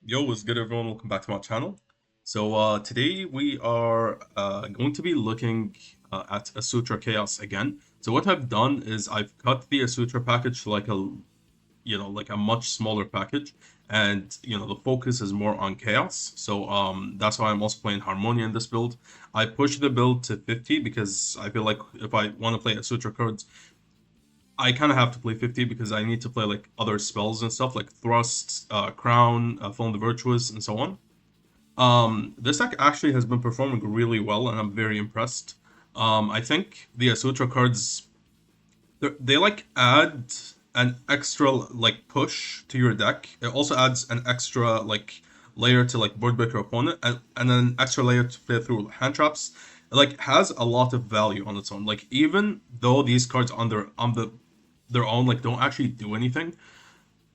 Yo, what's good, everyone? Welcome back to my channel. Today we are going to be looking at Asutra Chaos again. So what I've done is I've cut the Asutra package to like a much smaller package, and the focus is more on Chaos. That's why I'm also playing Harmonia in this build. I pushed the build to 50 because I feel like if I want to play Asutra cards, I kind of have to play 50 because I need to play like other spells and stuff like Thrust, Crown, Fall the Virtuous, and so on. This deck actually has been performing really well, and I'm very impressed. I think the Asutra cards they like add an extra like push to your deck. It also adds an extra like layer to like board break your opponent, and an extra layer to play through hand traps. It like has a lot of value on its own. Like even though these cards their own like don't actually do anything,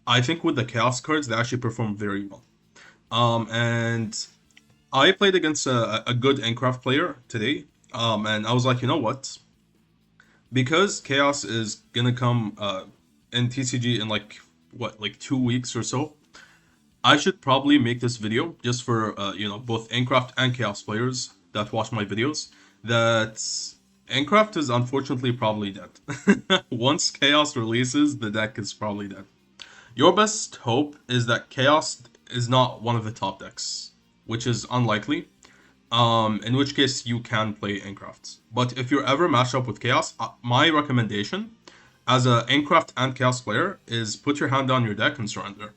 I think with the chaos cards they actually perform very well. And I played against a good Enneacraft player today. And I was like, you know what? Because Chaos is gonna come in TCG in like 2 weeks or so, I should probably make this video just for both Enneacraft and Chaos players that watch my videos. That Enneacraft is unfortunately probably dead. Once Chaos releases, the deck is probably dead. Your best hope is that Chaos is not one of the top decks, which is unlikely. In which case you can play Enneacraft. But if you're ever matched up with Chaos, my recommendation as a Enneacraft and Chaos player is put your hand on your deck and surrender.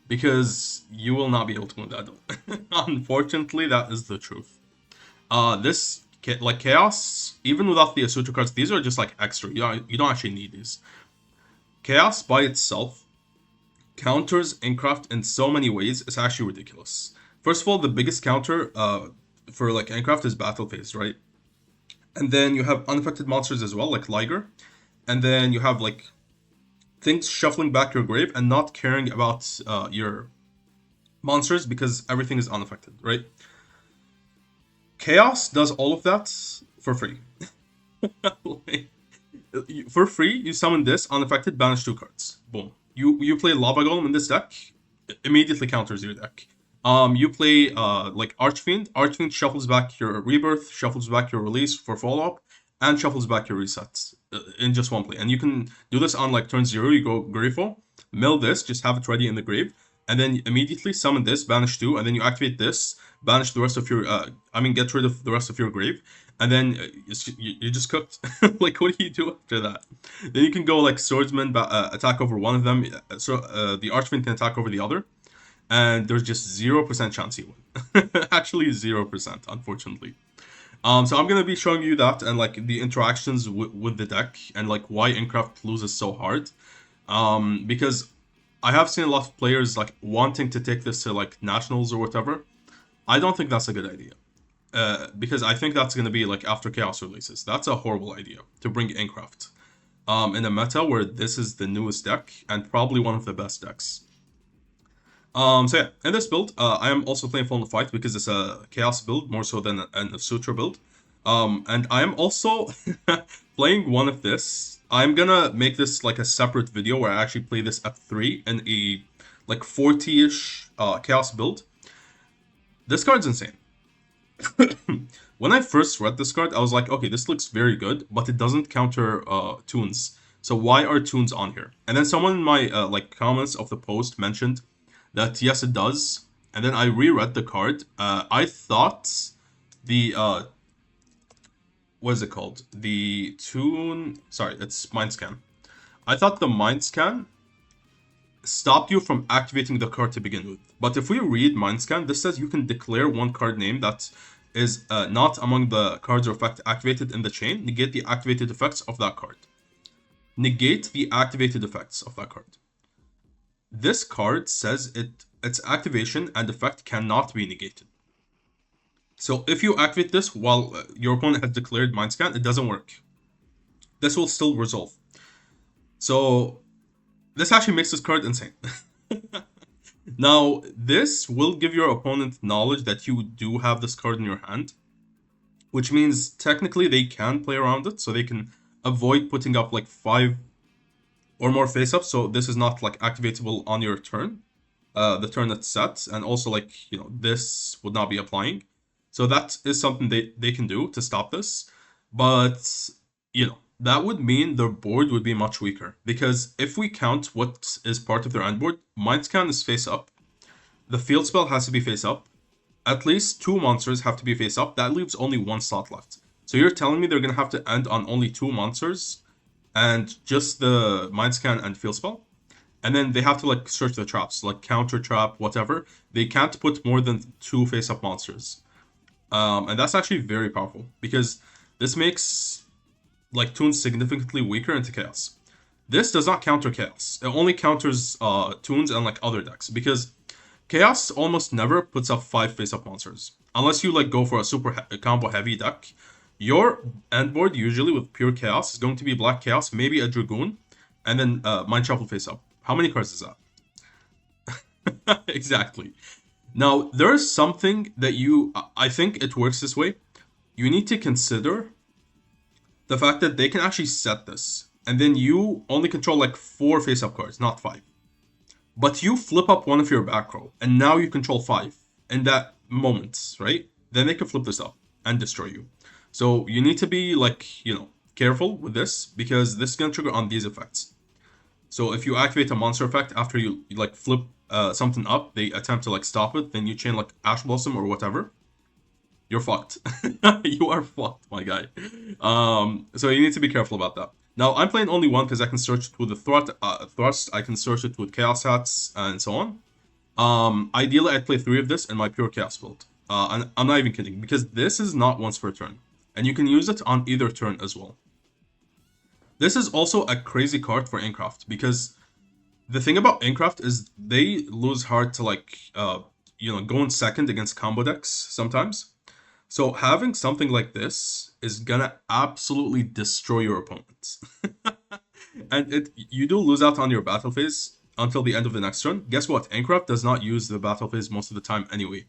Because you will not be able to win that duel. Unfortunately, that is the truth. This like Chaos, even without the Asutra cards, these are just like extra. You don't actually need these. Chaos by itself counters Enneacraft in so many ways. It's actually ridiculous. First of all, the biggest counter for like Enneacraft is Battle Phase, right? And then you have unaffected monsters as well, like Liger. And then you have like things shuffling back your grave and not caring about your monsters because everything is unaffected, right? Chaos does all of that for free. Like, for free, you summon this unaffected, banish 2 cards. Boom. You play Lava Golem in this deck, it immediately counters your deck. You play like Archfiend. Archfiend shuffles back your Rebirth, shuffles back your Release for follow up, and shuffles back your resets in just one play. And you can do this on like turn 0. You go Grifo, mill this, just have it ready in the grave, and then immediately summon this, banish 2, and then you activate this, banish the rest of your. Get rid of the rest of your grave, and then you just cooked. Like, what do you do after that? Then you can go like Swordsman, attack over one of them. The Archfiend can attack over the other, and there's just 0% chance you win. Actually, 0%, unfortunately. So I'm gonna be showing you that and like the interactions with the deck and like why Enneacraft loses so hard. Because I have seen a lot of players like wanting to take this to like nationals or whatever. I don't think that's a good idea. Because I think that's gonna be like after Chaos releases. That's a horrible idea to bring Enneacraft. In a meta where this is the newest deck and probably one of the best decks. So yeah, in this build, I am also playing Fall in the Fight because it's a Chaos build more so than a Sutra build. And I am also playing one of this. I'm gonna make this like a separate video where I actually play this at 3 in a like 40-ish Chaos build. This card's insane. When I first read this card, I was like, okay, this looks very good, but it doesn't counter tunes. So why are tunes on here? And then someone in my like comments of the post mentioned that yes, it does. And then I reread the card. I thought the what is it called? The tune. Sorry, it's Mind Scan. I thought the Mind Scan stopped you from activating the card to begin with. But if we read Mind Scan, this says you can declare one card name that is not among the cards or effects activated in the chain. Negate the activated effects of that card. Negate the activated effects of that card. This card says its activation and effect cannot be negated. So if you activate this while your opponent has declared Mind Scan, it doesn't work. This will still resolve. So this actually makes this card insane. Now, this will give your opponent knowledge that you do have this card in your hand, which means technically they can play around it, so they can avoid putting up like 5 or more face-ups, so this is not like activatable on your turn. the turn it's set, and also like, you know, this would not be applying. So that is something they can do to stop this. But, you know, that would mean their board would be much weaker. Because if we count what is part of their end board, Mindscan is face up. The field spell has to be face up. At least 2 monsters have to be face up. That leaves only 1 slot left. So you're telling me they're going to have to end on only 2 monsters and just the Mindscan and field spell? And then they have to like search the traps, like counter trap, whatever. They can't put more than 2 face up monsters. And that's actually very powerful because this makes like Toons significantly weaker into Chaos. This does not counter Chaos. It only counters Toons and like other decks because Chaos almost never puts up 5 face-up monsters. Unless you like go for a super combo heavy deck. Your end board usually with pure Chaos is going to be Black Chaos, maybe a Dragoon, and then Mind Shuffle face-up. How many cards is that? Exactly. Now, there's something that I think it works this way. You need to consider the fact that they can actually set this. And then you only control like 4 face-up cards, not 5. But you flip up one of your back row, and now you control 5 in that moment, right? Then they can flip this up and destroy you. So you need to be like, you know, careful with this because this is going to trigger on these effects. So if you activate a monster effect after you like flip something up, they attempt to like stop it, then you chain like Ash Blossom or whatever, you're fucked. You are fucked, my guy. So you need to be careful about that. Now, I'm playing only one because I can search it with the Thrust, I can search it with Chaos Hats, and so on. Ideally, I'd play 3 of this in my pure Chaos build. And I'm not even kidding, because this is not once per turn. And you can use it on either turn as well. This is also a crazy card for Enneacraft, because the thing about Enneacraft is they lose hard to, like, you know, go in second against combo decks sometimes. So having something like this is gonna absolutely destroy your opponents. And you do lose out on your battle phase until the end of the next turn. Guess what? Enneacraft does not use the battle phase most of the time anyway.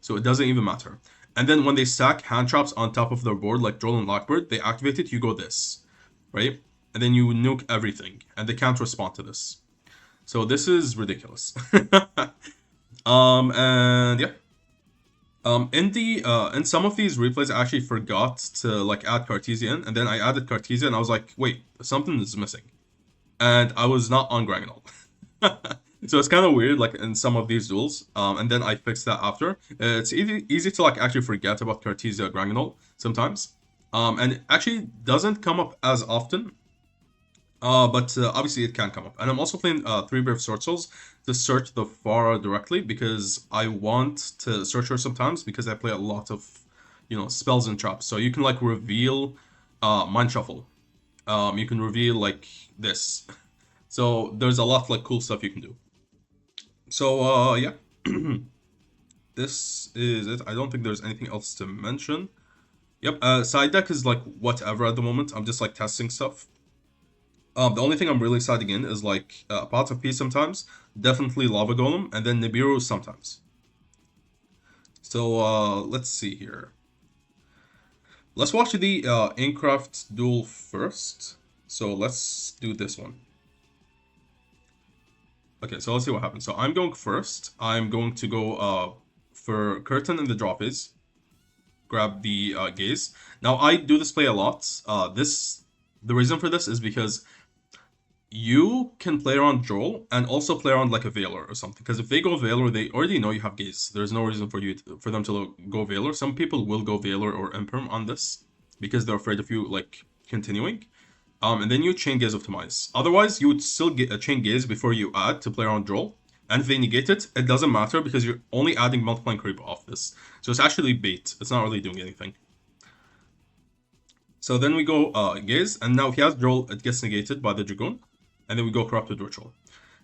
So it doesn't even matter. And then when they stack hand traps on top of their board like Droll and Lockbird, they activate it, you go this. Right? And then you nuke everything. And they can't respond to this. So this is ridiculous. And yeah. In some of these replays, I actually forgot to like add Cartesian, and then I added Cartesian, and I was like, wait, something is missing, and I was not on Granganol. So it's kind of weird, like in some of these duels. And then I fixed that after. It's easy to like actually forget about Cartesia Granganol sometimes. And it actually doesn't come up as often. But obviously it can come up. And I'm also playing 3 Brave Sword Souls to search the Pharah directly because I want to search her sometimes because I play a lot of, you know, spells and traps. So you can like reveal Mind Shuffle. You can reveal like this. So there's a lot of like cool stuff you can do. So yeah. This is it. I don't think there's anything else to mention. Yep, side deck is like whatever at the moment. I'm just like testing stuff. The only thing I'm really siding in is like Pots of Peace sometimes, definitely Lava Golem, and then Nibiru sometimes. So let's see here. Let's watch the Enneacraft duel first. So let's do this one. Okay, so let's see what happens. So I'm going first. I'm going to go for Curtain in the draw phase. Grab the Gaze. Now I do this play a lot. The reason for this is because you can play around Joel and also play around like a Veiler or something. Because if they go Veiler, they already know you have Gaze. There's no reason for for them to go Veiler. Some people will go Veiler or Imperm on this because they're afraid of you like continuing. And then you chain Gaze Optimize. Otherwise, you would still get a chain Gaze before you add to play around Joel. And if they negate it, it doesn't matter because you're only adding Multiplying Creep off this. So it's actually bait. It's not really doing anything. So then we go Gaze, and now if he has Joel, it gets negated by the Dragoon. And then we go Corrupted Ritual.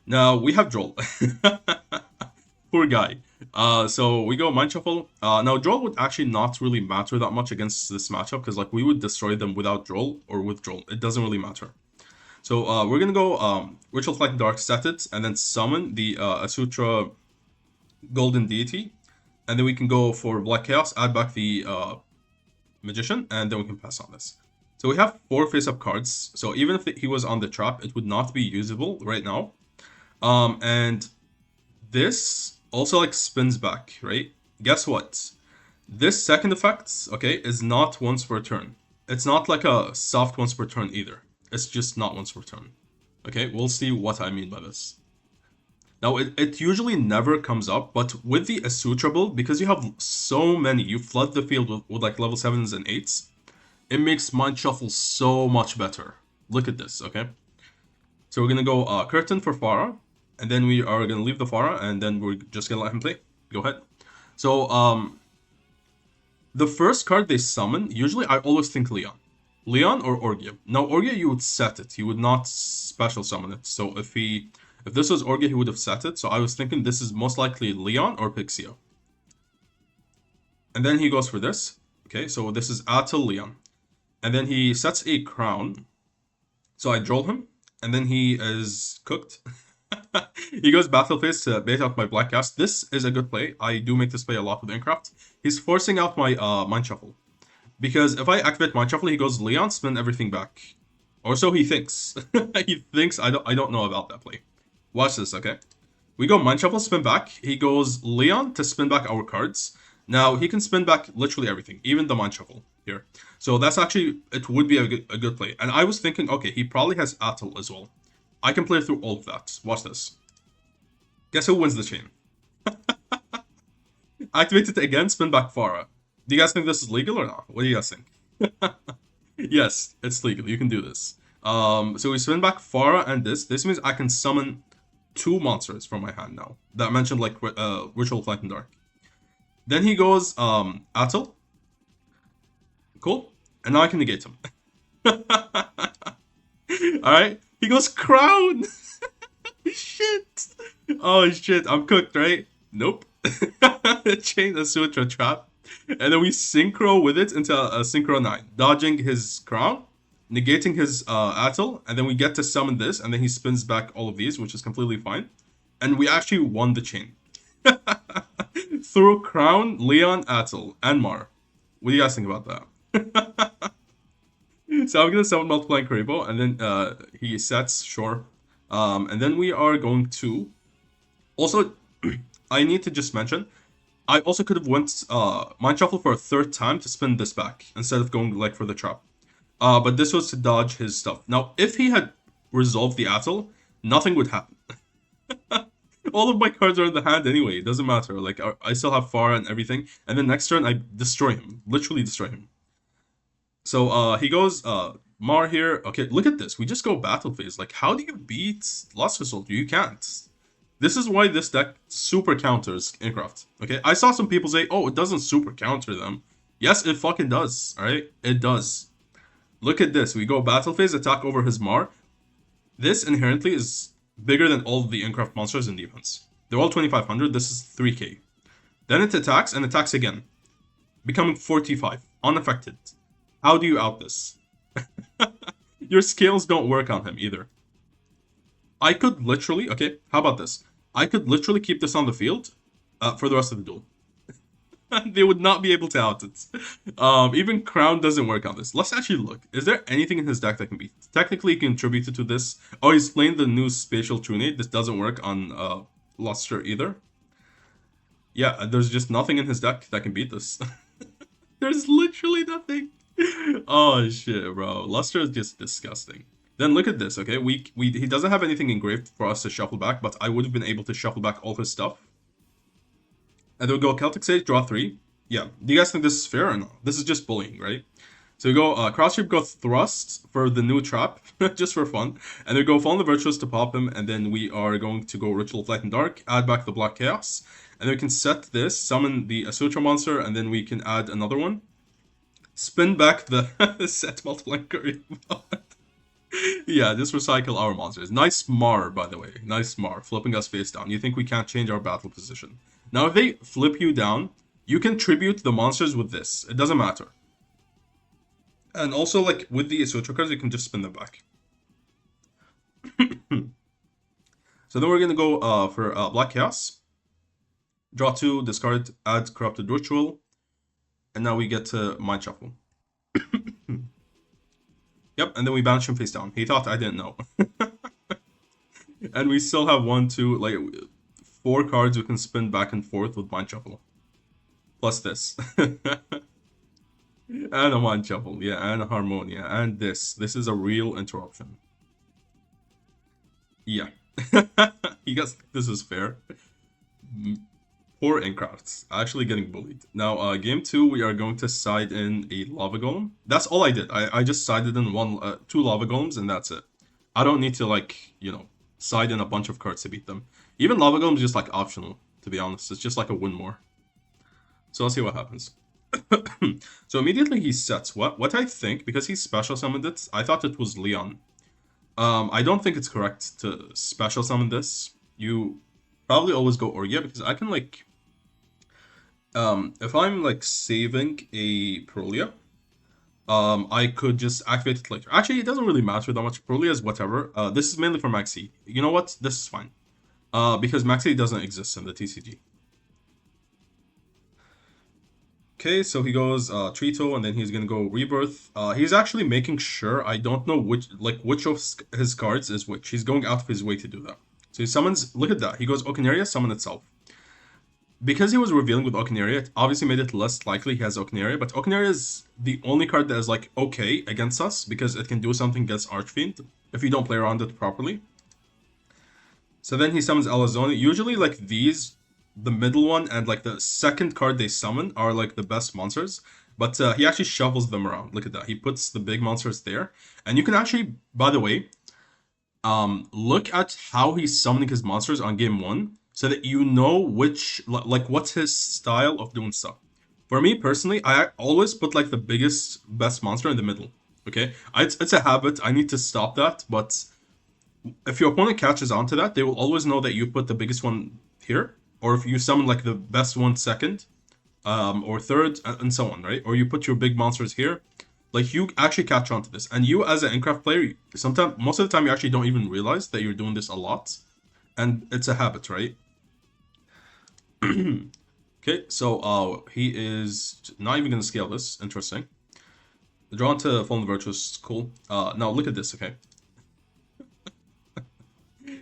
Now, we have Joel. Poor guy. So we go Mind Shuffle. Now, Joel would actually not really matter that much against this matchup, because like we would destroy them without Joel or with Joel. It doesn't really matter. So we're going to go Ritual Flight Dark, set it, and then summon the Asutra Golden Deity. And then we can go for Black Chaos, add back the Magician, and then we can pass on this. So we have 4 face-up cards. So even if he was on the trap, it would not be usable right now. And this also like spins back, right? Guess what? This second effect, okay, is not once per turn. It's not like a soft once per turn either. It's just not once per turn. Okay, we'll see what I mean by this. Now, it usually never comes up, but with the Asutra build, because you have so many, you flood the field with like level 7s and 8s, it makes Mind Shuffle so much better. Look at this, okay? So we're gonna go Curtain for Farah, and then we are gonna leave the Farah, and then we're just gonna let him play. Go ahead. So, the first card they summon, usually I always think Leon. Leon or Orgia. Now, Orgia, you would set it. He would not special summon it. So if this was Orgia, he would have set it. So I was thinking this is most likely Leon or Pixia. And then he goes for this. Okay, so this is Atel Leon. And then he sets a crown. So I droll him. And then he is cooked. He goes battle phase to bait out my Black Cast. This is a good play. I do make this play a lot with Enneacraft. He's forcing out my Mind Shuffle. Because if I activate Mind Shuffle, he goes Leon, spin everything back. Or so he thinks. He thinks I don't know about that play. Watch this, okay? We go Mind Shuffle, spin back. He goes Leon to spin back our cards. Now, he can spin back literally everything, even the Mind Shuffle here. So that's actually, it would be a good play. And I was thinking, okay, he probably has Atel as well. I can play through all of that. Watch this. Guess who wins the chain? Activate it again, spin back Farah. Do you guys think this is legal or not? What do you guys think? Yes, it's legal. You can do this. So we spin back Farah and this. This means I can summon 2 monsters from my hand now. That I mentioned like Ritual of Light and Dark. Then he goes Atel. Cool. And now I can negate him. Alright. He goes Crown. Shit. Oh shit. I'm cooked, right? Nope. Chain Asutra trap. And then we synchro with it into a synchro 9. Dodging his crown. Negating his Atel. And then we get to summon this. And then he spins back all of these, which is completely fine. And we actually won the chain. Through Crown, Leon, Atel, and Mar. What do you guys think about that? So I'm gonna summon Multiplying Karibo, and then he sets, sure. And then we are going to... Also, I need to just mention, I also could have went Mind Shuffle for a 3rd time to spin this back, instead of going like for the trap. But this was to dodge his stuff. Now, if he had resolved the Atel, nothing would happen. All of my cards are in the hand anyway, it doesn't matter. Like, I still have Farah and everything. And then next turn, I destroy him. Literally destroy him. So, he goes, Mar here. Okay, look at this. We just go battle phase. Like, how do you beat Luster Soldier? You can't. This is why this deck super counters Enneacraft. Okay, I saw some people say, oh, it doesn't super counter them. Yes, it fucking does. Alright? It does. Look at this. We go battle phase, attack over his Mar. This inherently is bigger than all of the Enneacraft monsters in defense. They're all 2500. This is 3k. Then it attacks and attacks again, becoming 45, unaffected. How do you out this? Your scales don't work on him either. I could literally... Okay, how about this? I could literally keep this on the field for the rest of the duel. They would not be able to out it. Even Crown doesn't work on this. Let's actually look. Is there anything in his deck that can beat? Technically, he contributed to this. Oh, he's playing the new Spatial Trunade. This doesn't work on Luster either. Yeah, there's just nothing in his deck that can beat this. There's literally nothing. Oh shit, bro. Luster is just disgusting. Then look at this, okay? He doesn't have anything engraved for us to shuffle back, but I would have been able to shuffle back all his stuff. And then we go Celtic Sage, draw 3. Yeah, do you guys think this is fair or not? This is just bullying, right? So we go Cross Shape, go Thrust for the new trap, just for fun. And then we go Fall on the Virtuous to pop him, and then we are going to go Ritual of Light and Dark, add back the Black Chaos. And then we can set this, summon the Asutra monster, and then we can add another one. Spin back the set Multiplying Curry. Yeah, just recycle our monsters. Nice Mar, by the way. Nice Mar, flipping us face down. You think we can't change our battle position. Now, if they flip you down, you can tribute the monsters with this. It doesn't matter. And also, like, with the Asutra cards, you can just spin them back. So then we're going to go for Black Chaos. Draw 2, discard, add Corrupted Ritual. And now we get to Mind Shuffle. Yep, and then we banish him face down. He thought I didn't know. And we still have 1, 2, like 4 cards we can spin back and forth with Mind Shuffle. Plus this. And a Mind Shuffle, yeah, and a Harmonia, and this. This is a real interruption. Yeah. You guys think this is fair? Poor Enneacrafts. Actually getting bullied. Now, game 2, we are going to side in a Lava Golem. That's all I did. I just sided in 2 Lava Golems, and that's it. I don't need to, like, you know, side in a bunch of cards to beat them. Even Lava Golem is just, like, optional, to be honest. It's just like a win more. So let's see what happens. So immediately he sets what I think, because he special summoned it, I thought it was Leon. I don't think it's correct to special summon this. You probably always go Orgia, because I can, like, if I'm, like, saving a Perulia, I could just activate it later. Actually, it doesn't really matter that much. Perulia is whatever. This is mainly for Maxi. You know what? This is fine. Because Maxi doesn't exist in the TCG. Okay, so he goes Trito, and then he's gonna go Rebirth. He's actually making sure, I don't know which of his cards is which. He's going out of his way to do that. So he summons, look at that. He goes Okinaria, summon itself. Because he was revealing with Okinaria, it obviously made it less likely he has Okinaria, but Okinaria is the only card that is, like, okay against us, because it can do something against Archfiend if you don't play around it properly. So then he summons Alazonia. Usually, like, these, the middle one and, like, the second card they summon are, like, the best monsters, but he actually shovels them around. Look at that. He puts the big monsters there, and you can actually, by the way, look at how he's summoning his monsters on game 1, so that you know which, like, what's his style of doing stuff. For me, personally, I always put, like, the biggest, best monster in the middle, okay? It's a habit, I need to stop that, but if your opponent catches on to that, they will always know that you put the biggest one here, or if you summon, like, the best one second, or third, and so on, right? Or you put your big monsters here. Like, you actually catch on to this. And you, as an Enneacraft player, sometimes, most of the time, you actually don't even realize that you're doing this a lot. And it's a habit, right? Okay, so he is not even going to scale this. Interesting. Drawn to Fallen Virtuous, cool. Now, look at this, okay?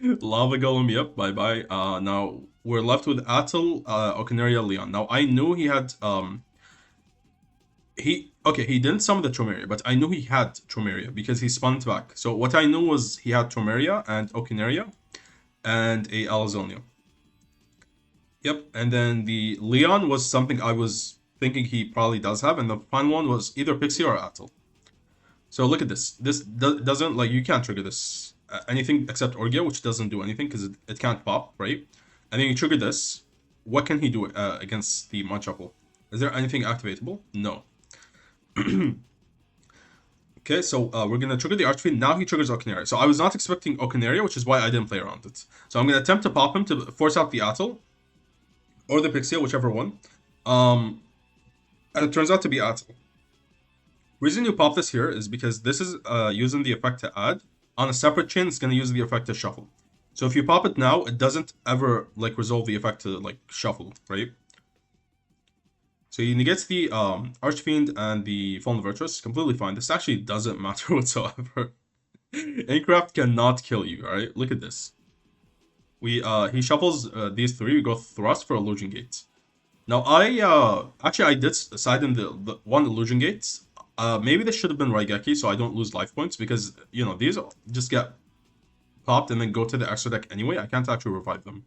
Lava Golem, yep, bye-bye. Now, we're left with Atel, Okinaria, Leon. Now, I knew he had, he didn't summon the Tromeria, but I knew he had Tromeria because he spun it back. So what I knew was he had Tromeria and Okinaria and a Alazonia. Yep, and then the Leon was something I was thinking he probably does have, and the final one was either Pixie or Atel. So look at this. This doesn't, like, you can't trigger this. Anything except Orgia, which doesn't do anything because it can't pop, right? And then you trigger this. What can he do against the Mind Shuffle? Is there anything activatable? No. Okay, so we're going to trigger the Archfiend. Now he triggers Okinaria. So I was not expecting Okinaria, which is why I didn't play around it. So I'm going to attempt to pop him to force out the Atel. Or the Pixia, whichever one. And it turns out to be Atel. Reason you pop this here is because this is using the effect to add. On a separate chain, it's going to use the effect to shuffle. So if you pop it now, it doesn't ever, like, resolve the effect to, like, shuffle, right? So he negates the Archfiend and the Fallen Virtuous, completely fine. This actually doesn't matter whatsoever. Enneacraft cannot kill you, alright? Look at this. He shuffles these 3, we go Thrust for Illusion Gates. Now I did side in the one Illusion Gates. Maybe this should have been Raigeki so I don't lose life points because, you know, these just get popped and then go to the extra deck anyway. I can't actually revive them.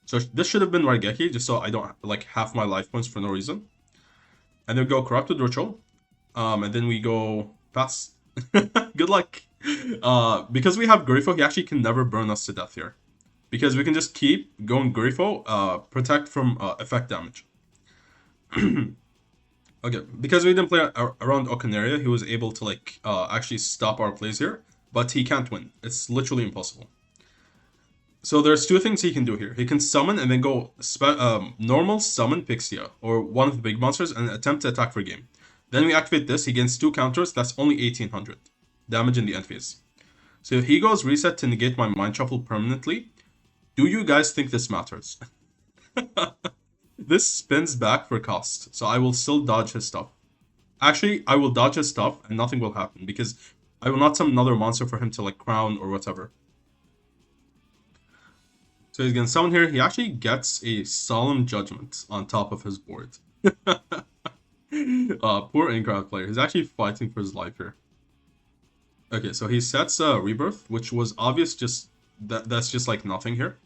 So this should have been Raigeki just so I don't, like, half my life points for no reason. And then we go Corrupted Ritual. And then we go Pass. Good luck. Because we have Grifo, he actually can never burn us to death here. Because we can just keep going Grifo, protect from effect damage. Okay, because we didn't play around Okinaria, he was able to, like, actually stop our plays here. But he can't win. It's literally impossible. So there's 2 things he can do here. He can summon and then go normal summon Pixia, or one of the big monsters, and attempt to attack for game. Then we activate this, he gains 2 counters, that's only 1800 damage in the end phase. So he goes reset to negate my Mind Shuffle permanently. Do you guys think this matters? This spins back for cost, so I will still dodge his stuff. Actually, I will dodge his stuff and nothing will happen, because I will not summon another monster for him to, like, crown or whatever. So he's gonna summon here. He actually gets a Solemn Judgment on top of his board. Poor Enneacraft player. He's actually fighting for his life here. Okay, so he sets Rebirth, which was obvious. Just that's just like nothing here.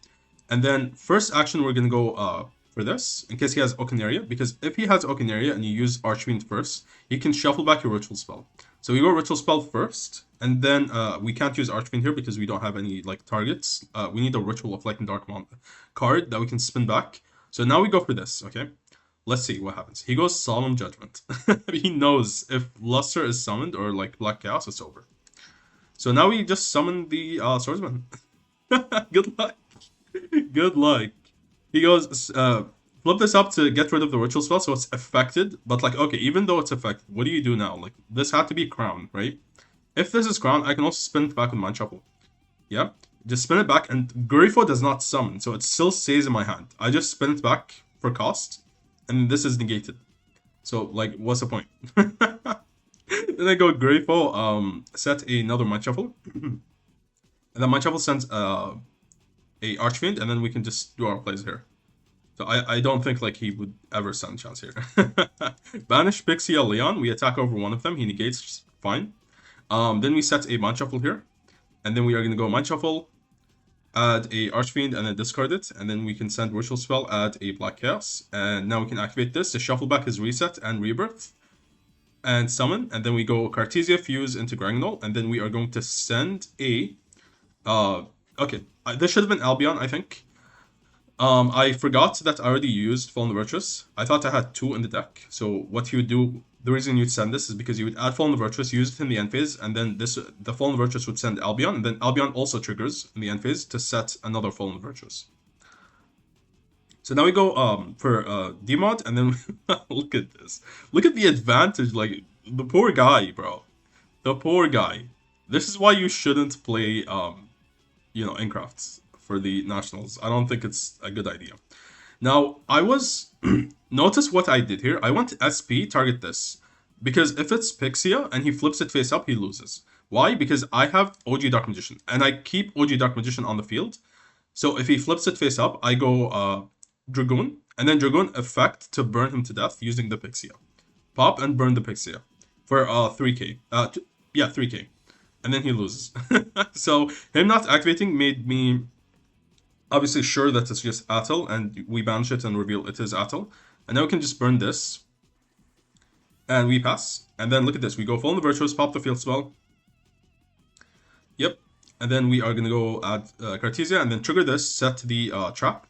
And then first action, we're gonna go for this in case he has Okinaria, because if he has Okinaria and you use Archfiend first, you can shuffle back your Ritual Spell. So we go Ritual Spell first, and then we can't use Archfiend here because we don't have any like targets. We need a Ritual of Light and Dark card that we can spin back. So now we go for this, okay? Let's see what happens. He goes Solemn Judgment. He knows if Luster is summoned or like Black Chaos, it's over. So now we just summon the Swordsman. Good luck. Good luck. He goes, flip this up to get rid of the Ritual Spell, so it's affected. But like, okay, even though it's affected, what do you do now? Like, this had to be Crown, right? If this is Crown, I can also spin it back with Mind Shuffle. Yeah, just spin it back, and Grifo does not summon, so it still stays in my hand. I just spin it back for cost, and this is negated. So, like, what's the point? Then I go Grifo, set another Mind Shuffle. And then Mind Shuffle sends a Archfiend, and then we can just do our plays here. So I don't think like he would ever stand a chance here. Banish Pixia Leon. We attack over one of them. He negates. Fine. Then we set a Mind Shuffle here. And then we are going to go Mind Shuffle, add a Archfiend, and then discard it. And then we can send Ritual Spell, add a Black Chaos. And now we can activate this. The Shuffle back is Reset and Rebirth. And Summon. And then we go Cartesia, Fuse into Gragnol. And then we are going to send a... okay, this should have been Albion, I think. I forgot that I already used Fallen Virtuous. I thought I had 2 in the deck. So what you would do, the reason you'd send this is because you would add Fallen Virtuous, use it in the end phase, and then the Fallen Virtuous would send Albion, and then Albion also triggers in the end phase to set another Fallen Virtuous. So now we go for Demod, and then look at this. Look at the advantage, like, the poor guy, bro. The poor guy. This is why you shouldn't play, Enneacraft for the Nationals. I don't think it's a good idea. Now, I was... notice what I did here. I went SP, target this. Because if it's Pixia and he flips it face up, he loses. Why? Because I have OG Dark Magician. And I keep OG Dark Magician on the field. So if he flips it face up, I go Dragoon. And then Dragoon effect to burn him to death using the Pixia. Pop and burn the Pixia. For 3k. 3k. And then he loses. So him not activating made me... obviously sure that it's just Atel, and we banish it and reveal it is Atel. And now we can just burn this. And we pass. And then look at this. We go Fallen Virtuous, pop the field spell. Yep. And then we are going to go add Cartesia, and then trigger this, set the trap.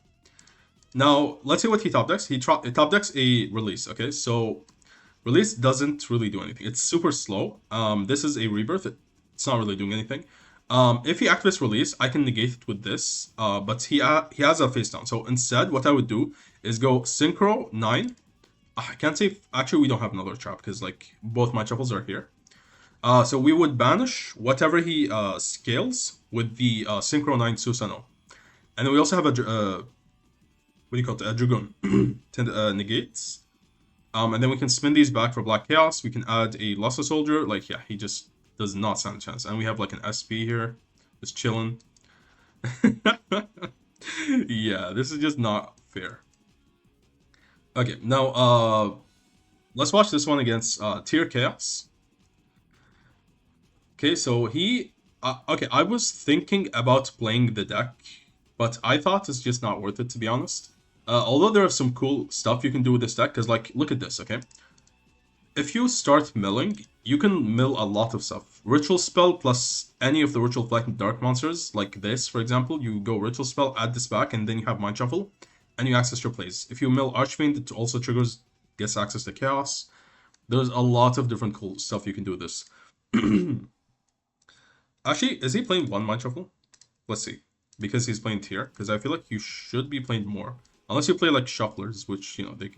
Now, let's see what he top decks. He top decks a Release, okay? So, Release doesn't really do anything. It's super slow. This is a Rebirth. It's not really doing anything. If he activates Release, I can negate it with this, but he has a face down. So instead, what I would do is go Synchro 9. I can't say... actually, we don't have another trap because like both my shuffles are here. So we would banish whatever he scales with the Synchro 9 Susano. And then we also have a... what do you call it? A Dragoon. to negates. And then we can spin these back for Black Chaos. We can add a Luster Soldier. Like, yeah, he just... does not stand a chance. And we have like an SP here. Just chilling. Yeah, this is just not fair. Okay, now let's watch this one against Tier Chaos. Okay, so he... okay, I was thinking about playing the deck, but I thought it's just not worth it, to be honest. Although there are some cool stuff you can do with this deck, because like, look at this, okay? If you start milling, you can mill a lot of stuff. Ritual Spell plus any of the Ritual Flight and Dark monsters, like this, for example. You go Ritual Spell, add this back, and then you have Mind Shuffle, and you access your plays. If you mill Archfiend, it also triggers, gets access to Chaos. There's a lot of different cool stuff you can do with this. Actually, is he playing one Mind Shuffle? Let's see. Because he's playing Tier, because I feel like you should be playing more. Unless you play like Shufflers, which, you know, they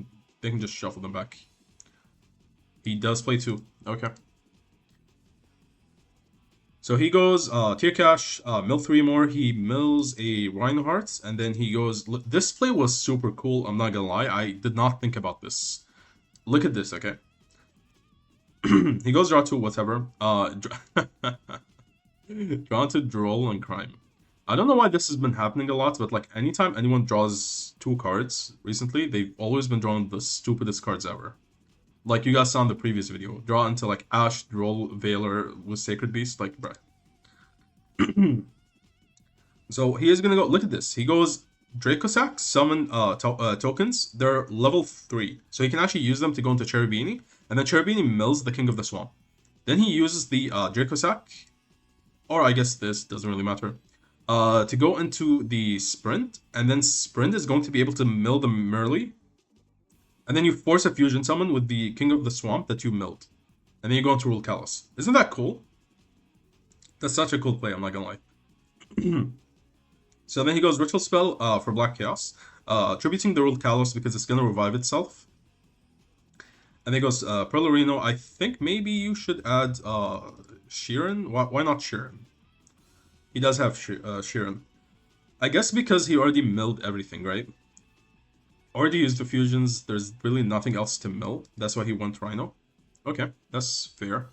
can just shuffle them back. He does play 2. Okay. So he goes Tier Cash, mill 3 more. He mills a Rhino Heart, and then he goes... This play was super cool, I'm not gonna lie. I did not think about this. Look at this, okay? He goes draw 2, whatever. Draw to Droll and Crime. I don't know why this has been happening a lot, but like anytime anyone draws 2 cards recently, they've always been drawing the stupidest cards ever. Like you guys saw in the previous video, draw into like Ash, Droll, Veiler with Sacred Beast, like bruh. So he is gonna go. Look at this. He goes Dracosack, summon tokens. They're level 3, so he can actually use them to go into Cherubini, and then Cherubini mills the King of the Swamp. Then he uses the Dracosack, or I guess this doesn't really matter, to go into the Sprint, and then Sprint is going to be able to mill the Merly, and then you force a fusion summon with the King of the Swamp that you milled, and then you go into Rule Callous. Isn't that cool? That's such a cool play. I'm not gonna lie. So then he goes Ritual Spell for Black Chaos, tributing the Rule Callous because it's gonna revive itself. And then he goes Perlorino. I think maybe you should add Sheeran. Why not Sheeran? He does have Sheeran. I guess because he already milled everything, right? Already used the fusions. There's really nothing else to mill. That's why he went Rhino. Okay, that's fair.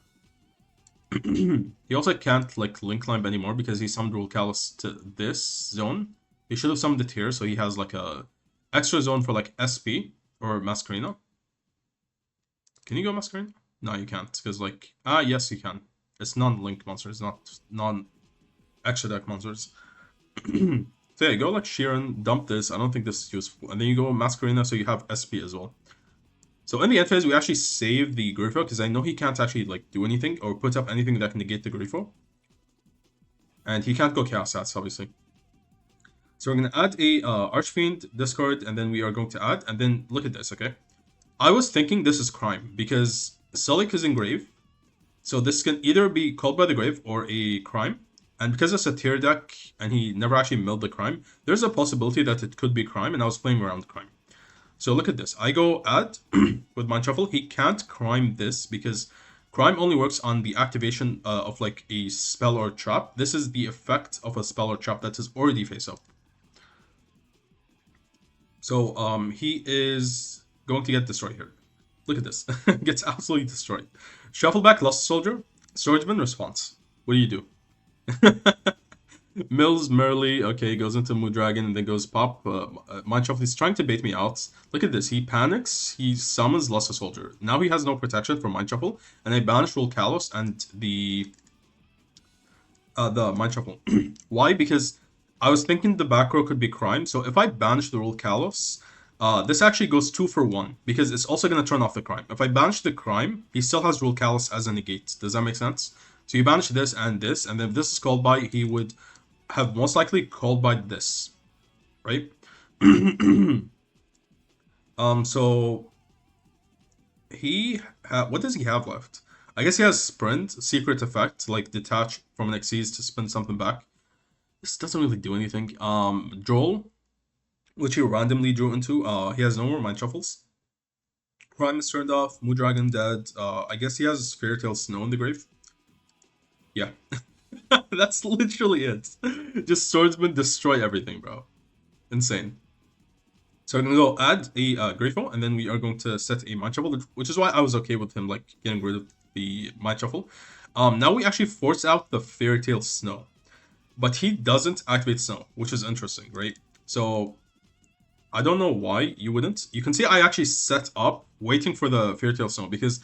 He also can't like link climb anymore because he summoned Rule Callous to this zone. He should have summoned it here, so he has like a extra zone for like SP or Masquerina. Can you go Masquerina? No, you can't, because like yes you can. It's non-link monsters, not non-extra deck monsters. So yeah, go like Sheeran, dump this. I don't think this is useful, and then you go Masquerina, so you have SP as well. So in the end phase, we actually save the Grifo, because I know he can't actually like do anything or put up anything that can negate the Grifo. And he can't go Chaos Stats, obviously. So we're going to add a Archfiend, discard, and then we are going to add, and then look at this, okay? I was thinking this is Crime, because Sulik is in Grave, so this can either be called by the Grave or a Crime. And because it's a tier deck, and he never actually milled the Crime, there's a possibility that it could be Crime, and I was playing around Crime. So look at this. I go add with Mind Shuffle. He can't crime this because crime only works on the activation of like a spell or trap. This is the effect of a spell or trap that is already face up. So he is going to get destroyed here. Look at this. Gets absolutely destroyed. Shuffle back Lost Soldier. Swordsman response. What do you do? Mills Merly, okay, goes into Mood Dragon and then goes pop. Mind Shuffle, he's trying to bait me out. Look at this, he panics, he summons Luster Soldier. Now he has no protection from Mind Shuffle, and I banish Rule Callous and the Mind Shuffle. Why? Because I was thinking the back row could be Crime, so if I banish the Rule Callous, this actually goes 2 for 1, because it's also going to turn off the Crime. If I banish the Crime, he still has Rule Callous as a negate. Does that make sense? So you banish this, and then if this is called by, he would have most likely called by this, right? So he what does he have left? I guess he has Sprint, Secret Effect, like detach from an Xyz to spin something back. This doesn't really do anything. Droll, which he randomly drew into. He has no more Mind Shuffles. Crime is turned off. Mood Dragon dead. I guess he has Fairy Tail Snow in the grave. Yeah. That's literally it. Just Swordsman destroy everything, bro. Insane. So I'm gonna go add a Grifo, and then we are going to set a Mind Shuffle, which is why I was okay with him like getting rid of the Mind Shuffle. Now we actually force out the Fairy Tail Snow, but he doesn't activate Snow, which is interesting, right? So I don't know why you wouldn't. You can see I actually set up waiting for the Fairy Tail Snow because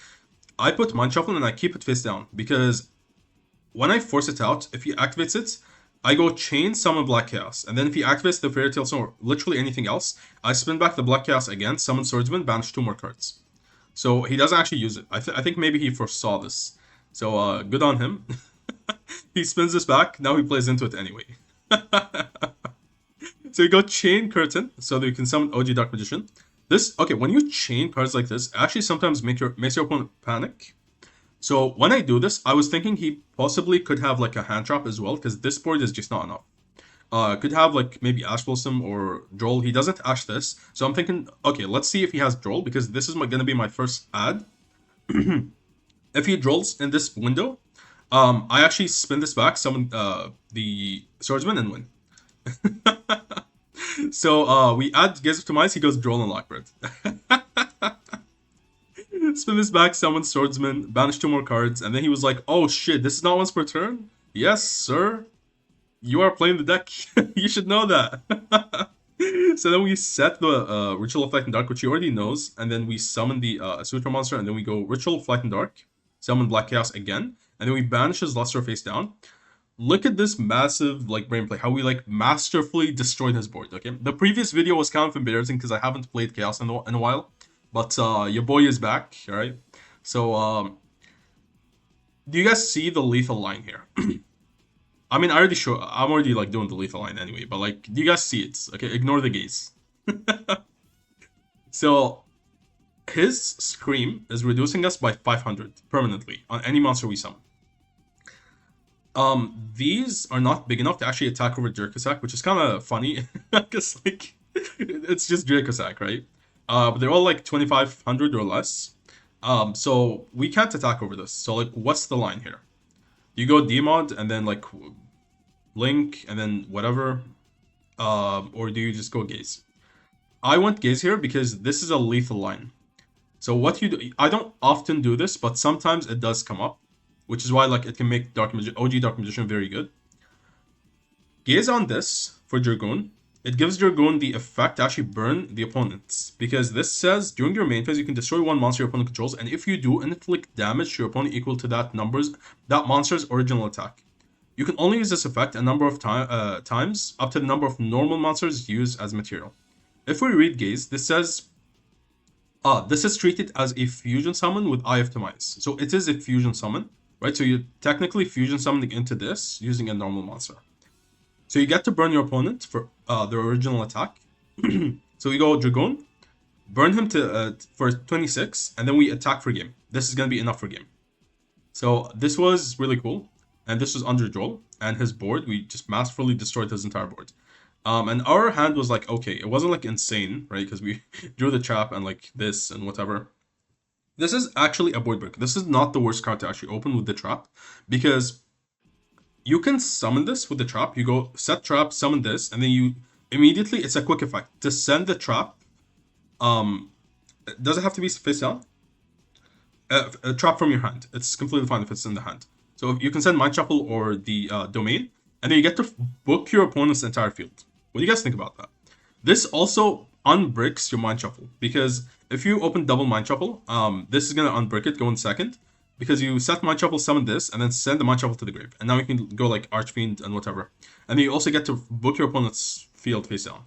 I put Mind Shuffle and I keep it face down because when I force it out, if he activates it, I go Chain, Summon Black Chaos. And then if he activates the Fairy Tail Snow or literally anything else, I spin back the Black Chaos again, Summon Swordsman, banish 2 more cards. So he doesn't actually use it. I think maybe he foresaw this. So good on him. He spins this back, now he plays into it anyway. So you go Chain Curtain, so that you can summon OG Dark Magician. This, okay, when you chain cards like this, actually sometimes makes your opponent panic. So when I do this, I was thinking he possibly could have like a hand trap as well, because this board is just not enough. Could have like maybe Ash Blossom or Droll. He doesn't Ash this. So I'm thinking, okay, let's see if he has Droll, because this is going to be my first ad. If he Drolls in this window, I actually spin this back, summon the Swordsman, and win. So we add Gaze of Demise, he goes Droll and Lockbird. Spin this back, summon Swordsman, banish 2 more cards, and then he was like, oh shit, this is not once per turn? Yes, sir. You are playing the deck. You should know that. So then we set the Ritual of Light and Dark, which he already knows, and then we summon the Asutra monster, and then we go Ritual of Light and Dark, summon Black Chaos again, and then we banish his Luster face down. Look at this massive like brain play, how we like masterfully destroyed his board. Okay, the previous video was kind of embarrassing because I haven't played Chaos in a while, but your boy is back. All right, so do you guys see the lethal line here? I mean, I'm already like doing the lethal line anyway, but like, do you guys see it? Okay, ignore the gaze. So his Scream is reducing us by 500 permanently on any monster we summon. These are not big enough to actually attack over Dracosac, which is kind of funny because like it's just Dracosac, right? But they're all like 2,500 or less. So we can't attack over this. So like, what's the line here? You go Demod and then like Blink and then whatever, or do you just go Gaze? I want Gaze here because this is a lethal line. So what you do, I don't often do this, but sometimes it does come up, which is why like it can make OG Dark Magician very good. Gaze on this for Dragoon. It gives Dragoon the effect to actually burn the opponents, because this says during your main phase you can destroy one monster your opponent controls, and if you do, inflict damage to your opponent equal to that monster's original attack. You can only use this effect a number of times, up to the number of normal monsters used as material. If we read Gaze, this says, this is treated as a fusion summon with Eye of Demise. So it is a fusion summon, right? So you're technically fusion summoning into this using a normal monster. So you get to burn your opponent for their original attack. So we go Dragoon, burn him for 26, and then we attack for game. This is going to be enough for game. So this was really cool. And this was under Joel and his board. We just masterfully destroyed his entire board. And our hand was like, okay, it wasn't like insane, right? Because we drew the trap and like this and whatever. This is actually a board break. This is not the worst card to actually open with the trap, because you can summon this with the trap. You go set trap, summon this, and then you immediately, it's a quick effect to send the trap. Does it have to be face down? A trap from your hand. It's completely fine if it's in the hand. So you can send Mind Shuffle or the Domain, and then you get to book your opponent's entire field. What do you guys think about that? This also unbricks your Mind Shuffle, because if you open double Mind Shuffle, this is going to unbrick it, go in second, because you set Mind Shuffle, summon this, and then send the Mind Shuffle to the grave. And now you can go like Archfiend and whatever. And then you also get to book your opponent's field face down.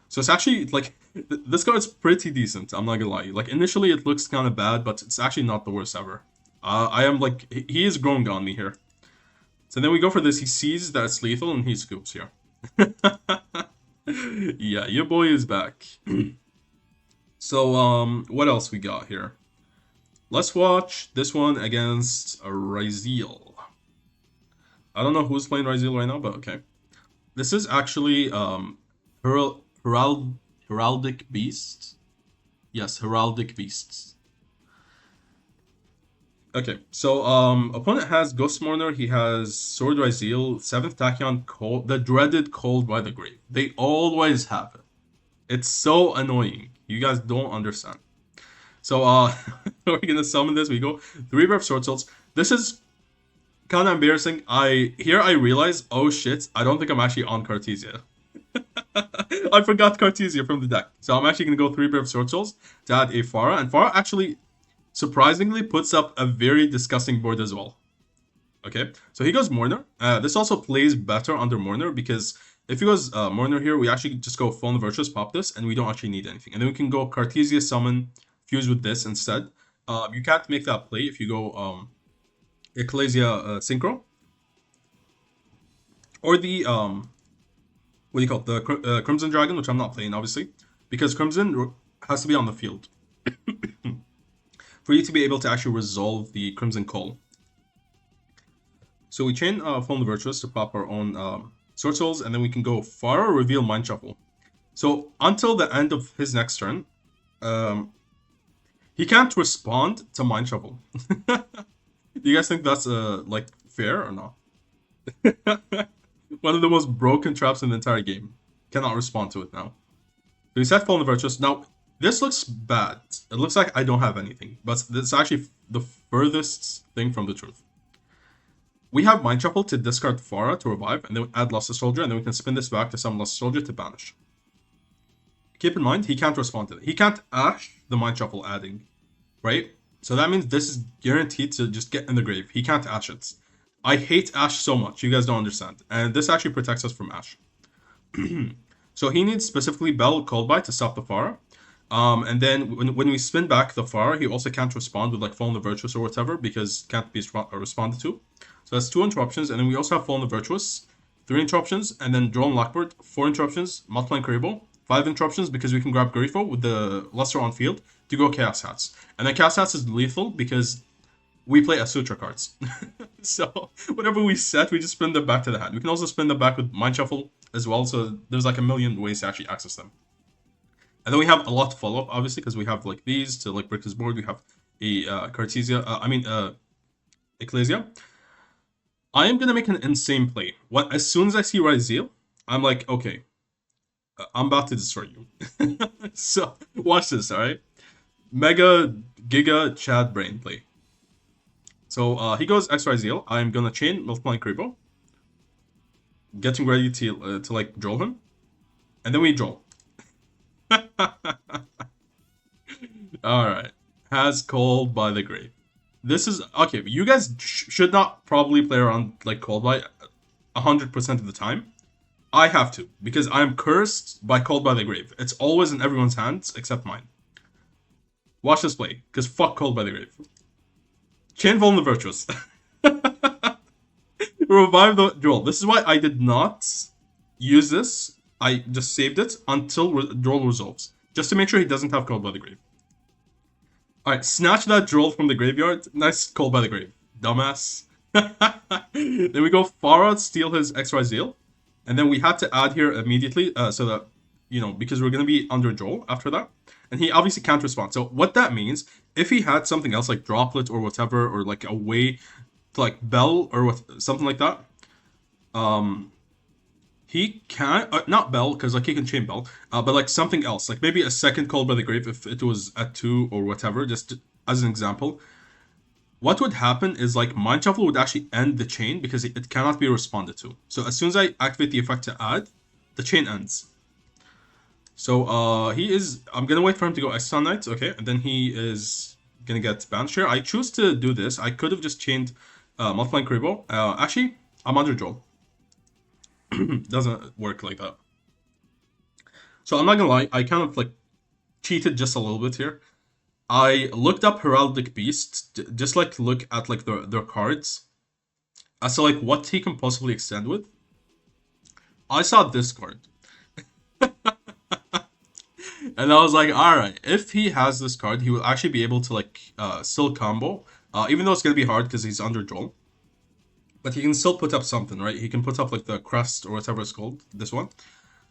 So it's actually, like, this card's pretty decent, I'm not gonna lie. Like, initially it looks kind of bad, but it's actually not the worst ever. I am, like, he is growing on me here. So then we go for this, he sees that it's lethal, and he scoops here. Yeah, your boy is back. So, what else we got here? Let's watch this one against Ryzeal. I don't know who's playing Ryzeal right now, but okay. This is actually, Heraldic Beasts. Yes, Heraldic Beasts. Okay, so opponent has Ghost Mourner, he has Sword Ryzeal, 7th Tachyon, Cold, the dreaded Cold by the Grave. They always have it. It's so annoying. You guys don't understand. So we're gonna summon this. We go 3 Breath Sword Souls. This is kind of embarrassing. I realize, oh shit, I don't think I'm actually on Cartesia. I forgot Cartesia from the deck. So I'm actually gonna go 3 Breath Sword Souls to add a Pharah, and Pharah actually surprisingly puts up a very disgusting board as well. Okay, so he goes Mourner. This also plays better under Mourner, because if he goes Mourner here, we actually just go Fallen Virtuous, pop this, and we don't actually need anything. And then we can go Cartesia Summon, fuse with this instead. You can't make that play if you go Ecclesia Synchro. Or the, what do you call it? The Crimson Dragon, which I'm not playing, obviously. Because Crimson has to be on the field for you to be able to actually resolve the Crimson Call. So we chain Fallen Virtuous to pop our own Sword Souls, and then we can go Pharah, reveal Mind Shuffle. So until the end of his next turn, he can't respond to Mind Shuffle. Do you guys think that's like fair or not? One of the most broken traps in the entire game. Cannot respond to it now. So we set Fallen Virtuous. Now, this looks bad. It looks like I don't have anything, but it's actually the furthest thing from the truth. We have Mind Shuffle to discard Fara to revive, and then we add Luster Soldier, and then we can spin this back to summon Luster Soldier to banish. Keep in mind, he can't respond to it. He can't Ash the Mind Shuffle adding, right? So that means this is guaranteed to just get in the grave. He can't Ash it. I hate Ash so much, you guys don't understand. And this actually protects us from Ash. So he needs specifically Bell Coldbite to stop the Fara. And then when we spin back the Fara, he also can't respond with like Fallen the Virtuous or whatever because can't be responded to. So that's 2 interruptions, and then we also have Fallen the Virtuous, 3 interruptions, and then Draw and Lockbird, 4 interruptions, Multiplying Karibo, 5 interruptions because we can grab Grifo with the Luster on field to go Chaos Hats. And then Chaos Hats is lethal because we play Asutra cards. So whenever we set, we just spin them back to the hand. We can also spin them back with Mind Shuffle as well, so there's like a million ways to actually access them. And then we have a lot to follow up, obviously, because we have like these to like break his board. We have a Ecclesia. I am gonna make an insane play. As soon as I see Ryzeal, I'm like, okay, I'm about to destroy you. So watch this, all right? Mega Giga Chad Brain play. So he goes X Ryzeal. I'm gonna chain Multiplying Karibo, getting ready to like draw him, and then we draw. All right, has Called by the Grave. This is okay. You guys should not probably play around like Called by 100% of the time. I have to because I'm cursed by Called by the Grave. It's always in everyone's hands except mine. Watch this play because fuck Called by the Grave. Chain Vuln the Virtuous. Revive the Droll. This is why I did not use this. I just saved it until Droll resolves. Just to make sure he doesn't have Called by the Grave. Alright, snatch that Droll from the graveyard. Nice Called by the Grave. Dumbass. Then we go Farah, steal his X Ryzeal. And then we had to add here immediately so that, you know, because we're going to be under Droll after that. And he obviously can't respond. So what that means, if he had something else like Droplet or whatever, or like a way to like Bell or something like that, he can not Bell because like he can chain Bell, but like something else, like maybe a second Called by the Grave if it was at 2 or whatever, just as an example. What would happen is like Mind Shuffle would actually end the chain because it cannot be responded to. So as soon as I activate the effect to add, the chain ends. So he is. I'm gonna wait for him to go Exile Knight, okay, and then he is gonna get banished here. I choose to do this. I could have just chained Multiplying Karibo. Actually, I'm under Joel. Doesn't work like that. So I'm not gonna lie. I kind of like cheated just a little bit here. I looked up Heraldic Beast, just like look at like their cards, as to like what he can possibly extend with. I saw this card. And I was like, alright, if he has this card, he will actually be able to like still combo. Even though it's gonna be hard because he's under Joel. But he can still put up something, right? He can put up like the crest or whatever it's called, this one.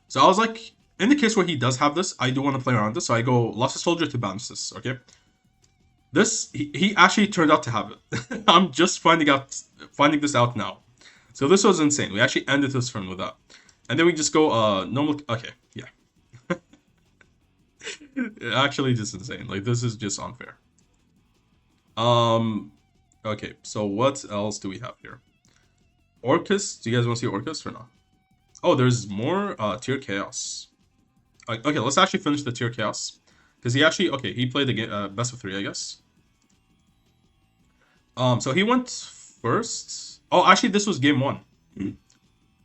So I was like, in the case where he does have this, I do want to play around this. So I go Luster Soldier to bounce this, okay? This, he actually turned out to have it. I'm just finding this out now. So this was insane. We actually ended this turn with that. And then we just go normal, okay, yeah. Actually just insane. Like this is just unfair. Okay, so what else do we have here? Orcust, do you guys want to see Orcust or not? Oh, there's more tier chaos. Okay, let's actually finish the tier chaos. Because he actually, okay, he played the game, best of 3, I guess. So he went first. Oh, actually, this was game 1.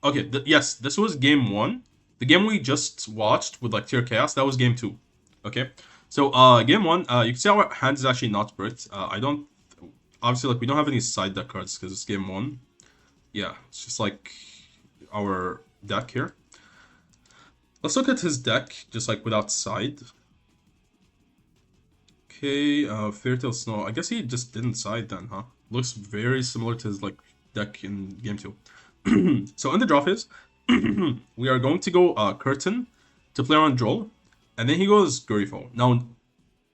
Okay, yes, this was game 1. The game we just watched with like tier chaos, that was game 2. Okay, so game 1, you can see our hand is actually not bricked. Obviously, like we don't have any side deck cards because it's game 1. Yeah, it's just like our deck here. Let's look at his deck, just like without side. Okay, Fairytale Snow. I guess he just didn't side then, huh? Looks very similar to his like deck in game 2. So in the draw phase, we are going to go Curtain to play on Droll, and then he goes Grifo. Now,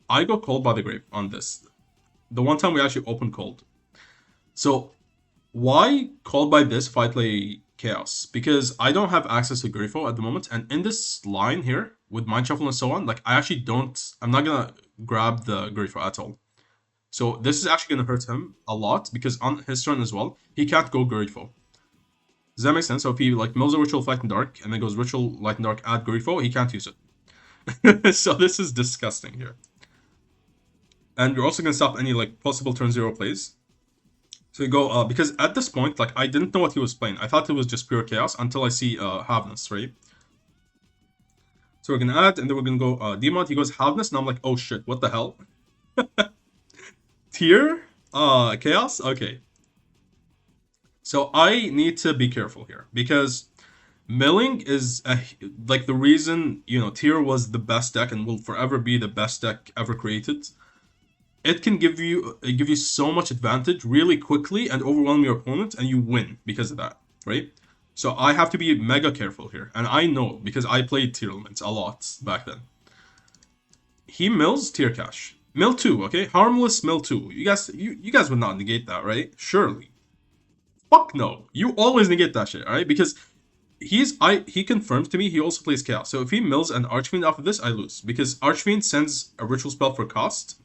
I go Called by the Grave on this. The one time we actually open Cold. So, why Called by this if I play Chaos? Because I don't have access to Grifo at the moment, and in this line here, with Mind Shuffle and so on, like I actually don't, I'm not gonna grab the Grifo at all. So this is actually going to hurt him a lot because on his turn as well, he can't go Grateful. Does that make sense? So if he like mills a Ritual Light and Dark and then goes Ritual Light and Dark, add Grateful, he can't use it. So this is disgusting here. And we're also going to stop any like possible turn 0 plays. So you go, because at this point, like, I didn't know what he was playing. I thought it was just pure chaos until I see Havness, right? So we're gonna add, and then we're gonna go Demon. He goes Havness, and I'm like, oh shit, what the hell? Tier? Chaos? Okay. So I need to be careful here, because milling is, like, the reason, you know, Tier was the best deck and will forever be the best deck ever created. It can give you so much advantage really quickly and overwhelm your opponent, and you win because of that, right? So I have to be mega careful here, and I know because I played Tier Elements a lot back then. He mills Tier Cash, mill 2, okay, harmless mill 2. You guys would not negate that, right? Surely. Fuck no, you always negate that shit, alright? Because he confirms to me he also plays Chaos. So if he mills an Archfiend off of this, I lose because Archfiend sends a ritual spell for cost.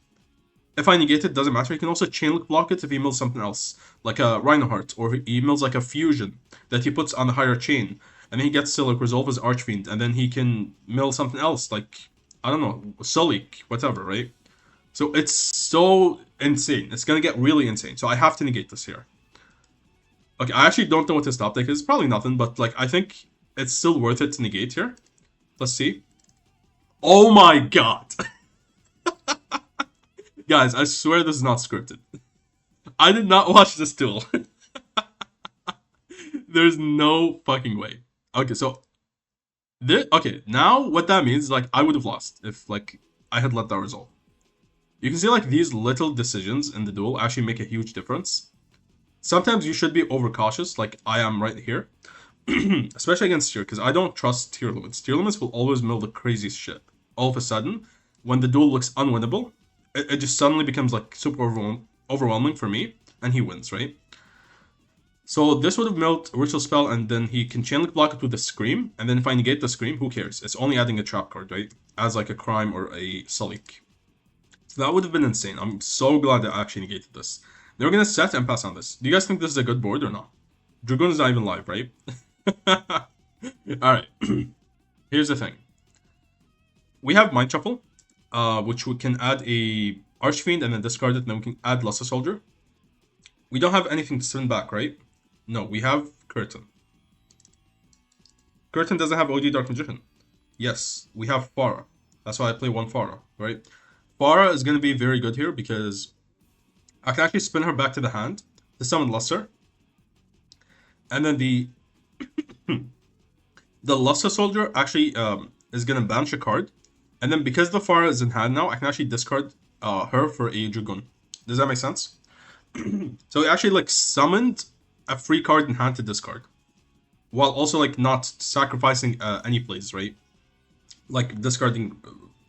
If I negate it, doesn't matter. He can also chainlink block it if he mills something else, like a Rhinoheart, or he mills like a fusion that he puts on the higher chain, and then he gets to like resolve his Archfiend, and then he can mill something else, like, I don't know, Sullik, whatever, right? So it's so insane. It's gonna get really insane. So I have to negate this here. Okay, I actually don't know what his top deck is. Probably nothing, but like I think it's still worth it to negate here. Let's see. Oh my god. Guys, I swear this is not scripted. I did not watch this duel. There's no fucking way. Okay, so okay, now what that means is like I would have lost if like I had let that resolve. You can see like these little decisions in the duel actually make a huge difference. Sometimes you should be overcautious, like I am right here. Especially against Tier, because I don't trust Tier Limits. Tier Limits will always mill the craziest shit. All of a sudden, when the duel looks unwinnable, it just suddenly becomes like super overwhelming for me, and he wins, right? So this would have milled a Ritual Spell, and then he can Chainlink block it with a Scream, and then if I negate the Scream, who cares? It's only adding a trap card, right? As like a Crime or a Sullik. So that would have been insane. I'm so glad I actually negated this. Then we're gonna set and pass on this. Do you guys think this is a good board or not? Dragoon is not even live, right? Alright. Here's the thing. We have Mind Shuffle, which we can add a Archfiend and then discard it, and then we can add Luster Soldier. We don't have anything to send back, right? No, we have Curtain. Curtain doesn't have OD Dark Magician. Yes, we have Farah. That's why I play one Farah, right? Farah is going to be very good here because I can actually spin her back to the hand to summon Luster. And then the Luster Soldier actually is going to banish a card. And then because the Farah is in hand now, I can actually discard her for a Dragoon. Does that make sense? So it actually like summoned a free card in hand to discard. While also like not sacrificing any plays, right? Like discarding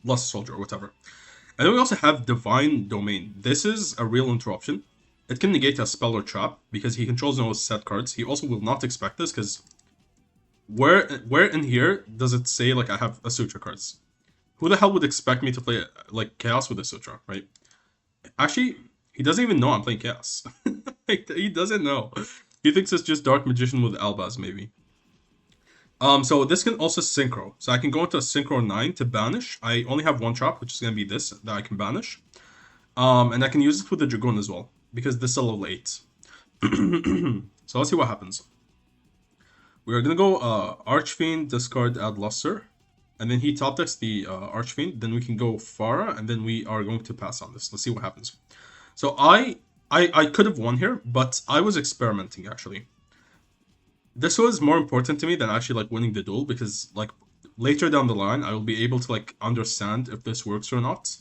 Luster Soldier or whatever. And then we also have Divine Domain. This is a real interruption. It can negate a spell or trap because he controls no set cards. He also will not expect this because where in here does it say like I have Asutra cards? Who the hell would expect me to play like Chaos with Asutra, right? Actually, he doesn't even know I'm playing Chaos. He doesn't know. He thinks it's just Dark Magician with Albaz, maybe. So this can also Synchro. So I can go into a Synchro 9 to banish. I only have one trap, which is going to be this, that I can banish. And I can use it with the Dragoon as well, because this is a level 8. So let's see what happens. We are going to go Archfiend, discard, add Luster. And then he top decks the Archfiend. Then we can go Farah, and then we are going to pass on this. Let's see what happens. So I could have won here, but I was experimenting, actually. This was more important to me than actually like winning the duel, because like later down the line I will be able to like understand if this works or not.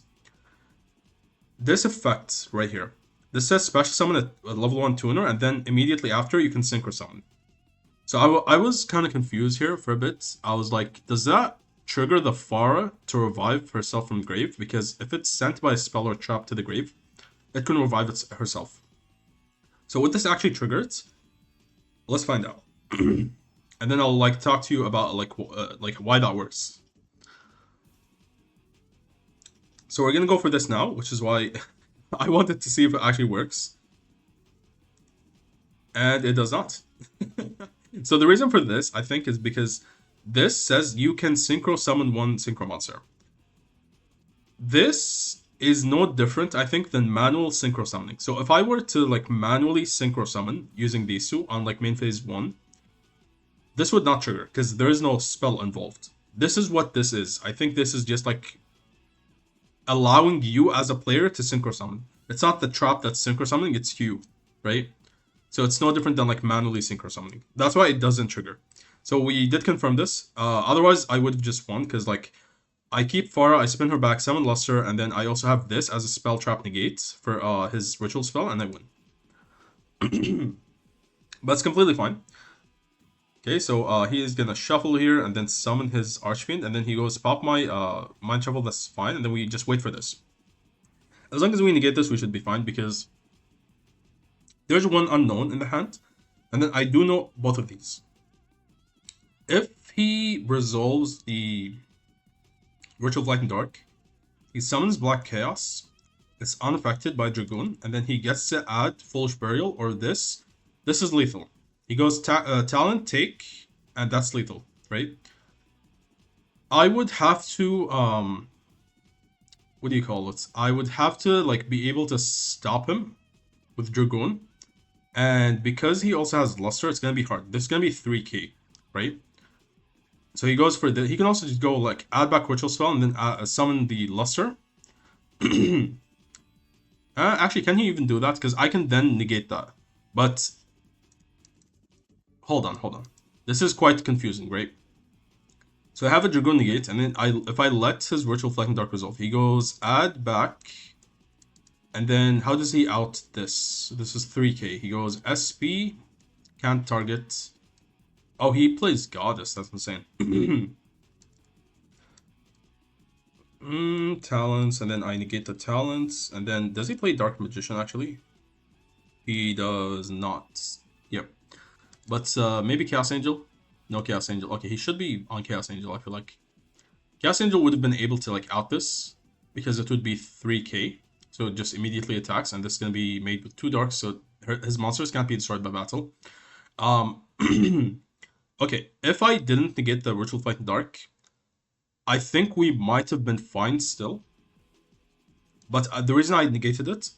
This effect right here, this says special summon a level 1 tuner, and then immediately after you can synchro summon. So I was kind of confused here for a bit. I was like, does that trigger the Farah to revive herself from grave? Because if it's sent by a spell or trap to the grave, it can revive herself. So what this actually triggered, let's find out. And then I'll like talk to you about like why that works. So we're gonna go for this now, which is why I wanted to see if it actually works. And it does not. So the reason for this, I think, is because this says you can synchro summon one synchro monster. This is no different, I think, than manual synchro summoning. So if I were to like manually synchro summon using these two on like main phase 1, this would not trigger because there is no spell involved. This is what this is. I think this is just like allowing you as a player to synchro summon. It's not the trap that's synchro summoning, it's you, right? So it's no different than like manually synchro summoning. That's why it doesn't trigger. So we did confirm this. Otherwise, I would have just won because like I keep Farah, I spin her back, summon Luster, and then I also have this as a spell trap negate for his ritual spell, and I win. But it's completely fine. Okay, so he is gonna shuffle here and then summon his Archfiend, and then he goes pop my Mind Shuffle, that's fine, and then we just wait for this. As long as we negate this, we should be fine because there's one unknown in the hand, and then I do know both of these. If he resolves the Ritual of Light and Dark, he summons Black Chaos, it's unaffected by Dragoon, and then he gets to add Foolish Burial or this. This is lethal. He goes Talent, take, and that's lethal, right? I would have to, what do you call it? I would have to, like, be able to stop him with Dragoon. And because he also has Luster, it's going to be hard. This is going to be 3k, right? So he goes for the... He can also just go, like, add back Ritual Spell and then summon the Luster. Actually, can he even do that? Because I can then negate that. But... Hold on. This is quite confusing, right? So I have a Dragoon negate, and then if I let his Ritual Flight and Dark resolve, he goes add back... And then, how does he out this? This is 3k. He goes SP, can't target. Oh, he plays Goddess. That's insane. Talents, and then I negate the talents. And then, does he play Dark Magician, actually? He does not. Yep. But maybe Chaos Angel? No Chaos Angel. Okay, he should be on Chaos Angel, I feel like. Chaos Angel would have been able to, like, out this, because it would be 3k. So it just immediately attacks, and this is going to be made with 2 darks, so his monsters can't be destroyed by battle. Okay, if I didn't negate the Ritual Fight in Dark, I think we might have been fine still. But the reason I negated it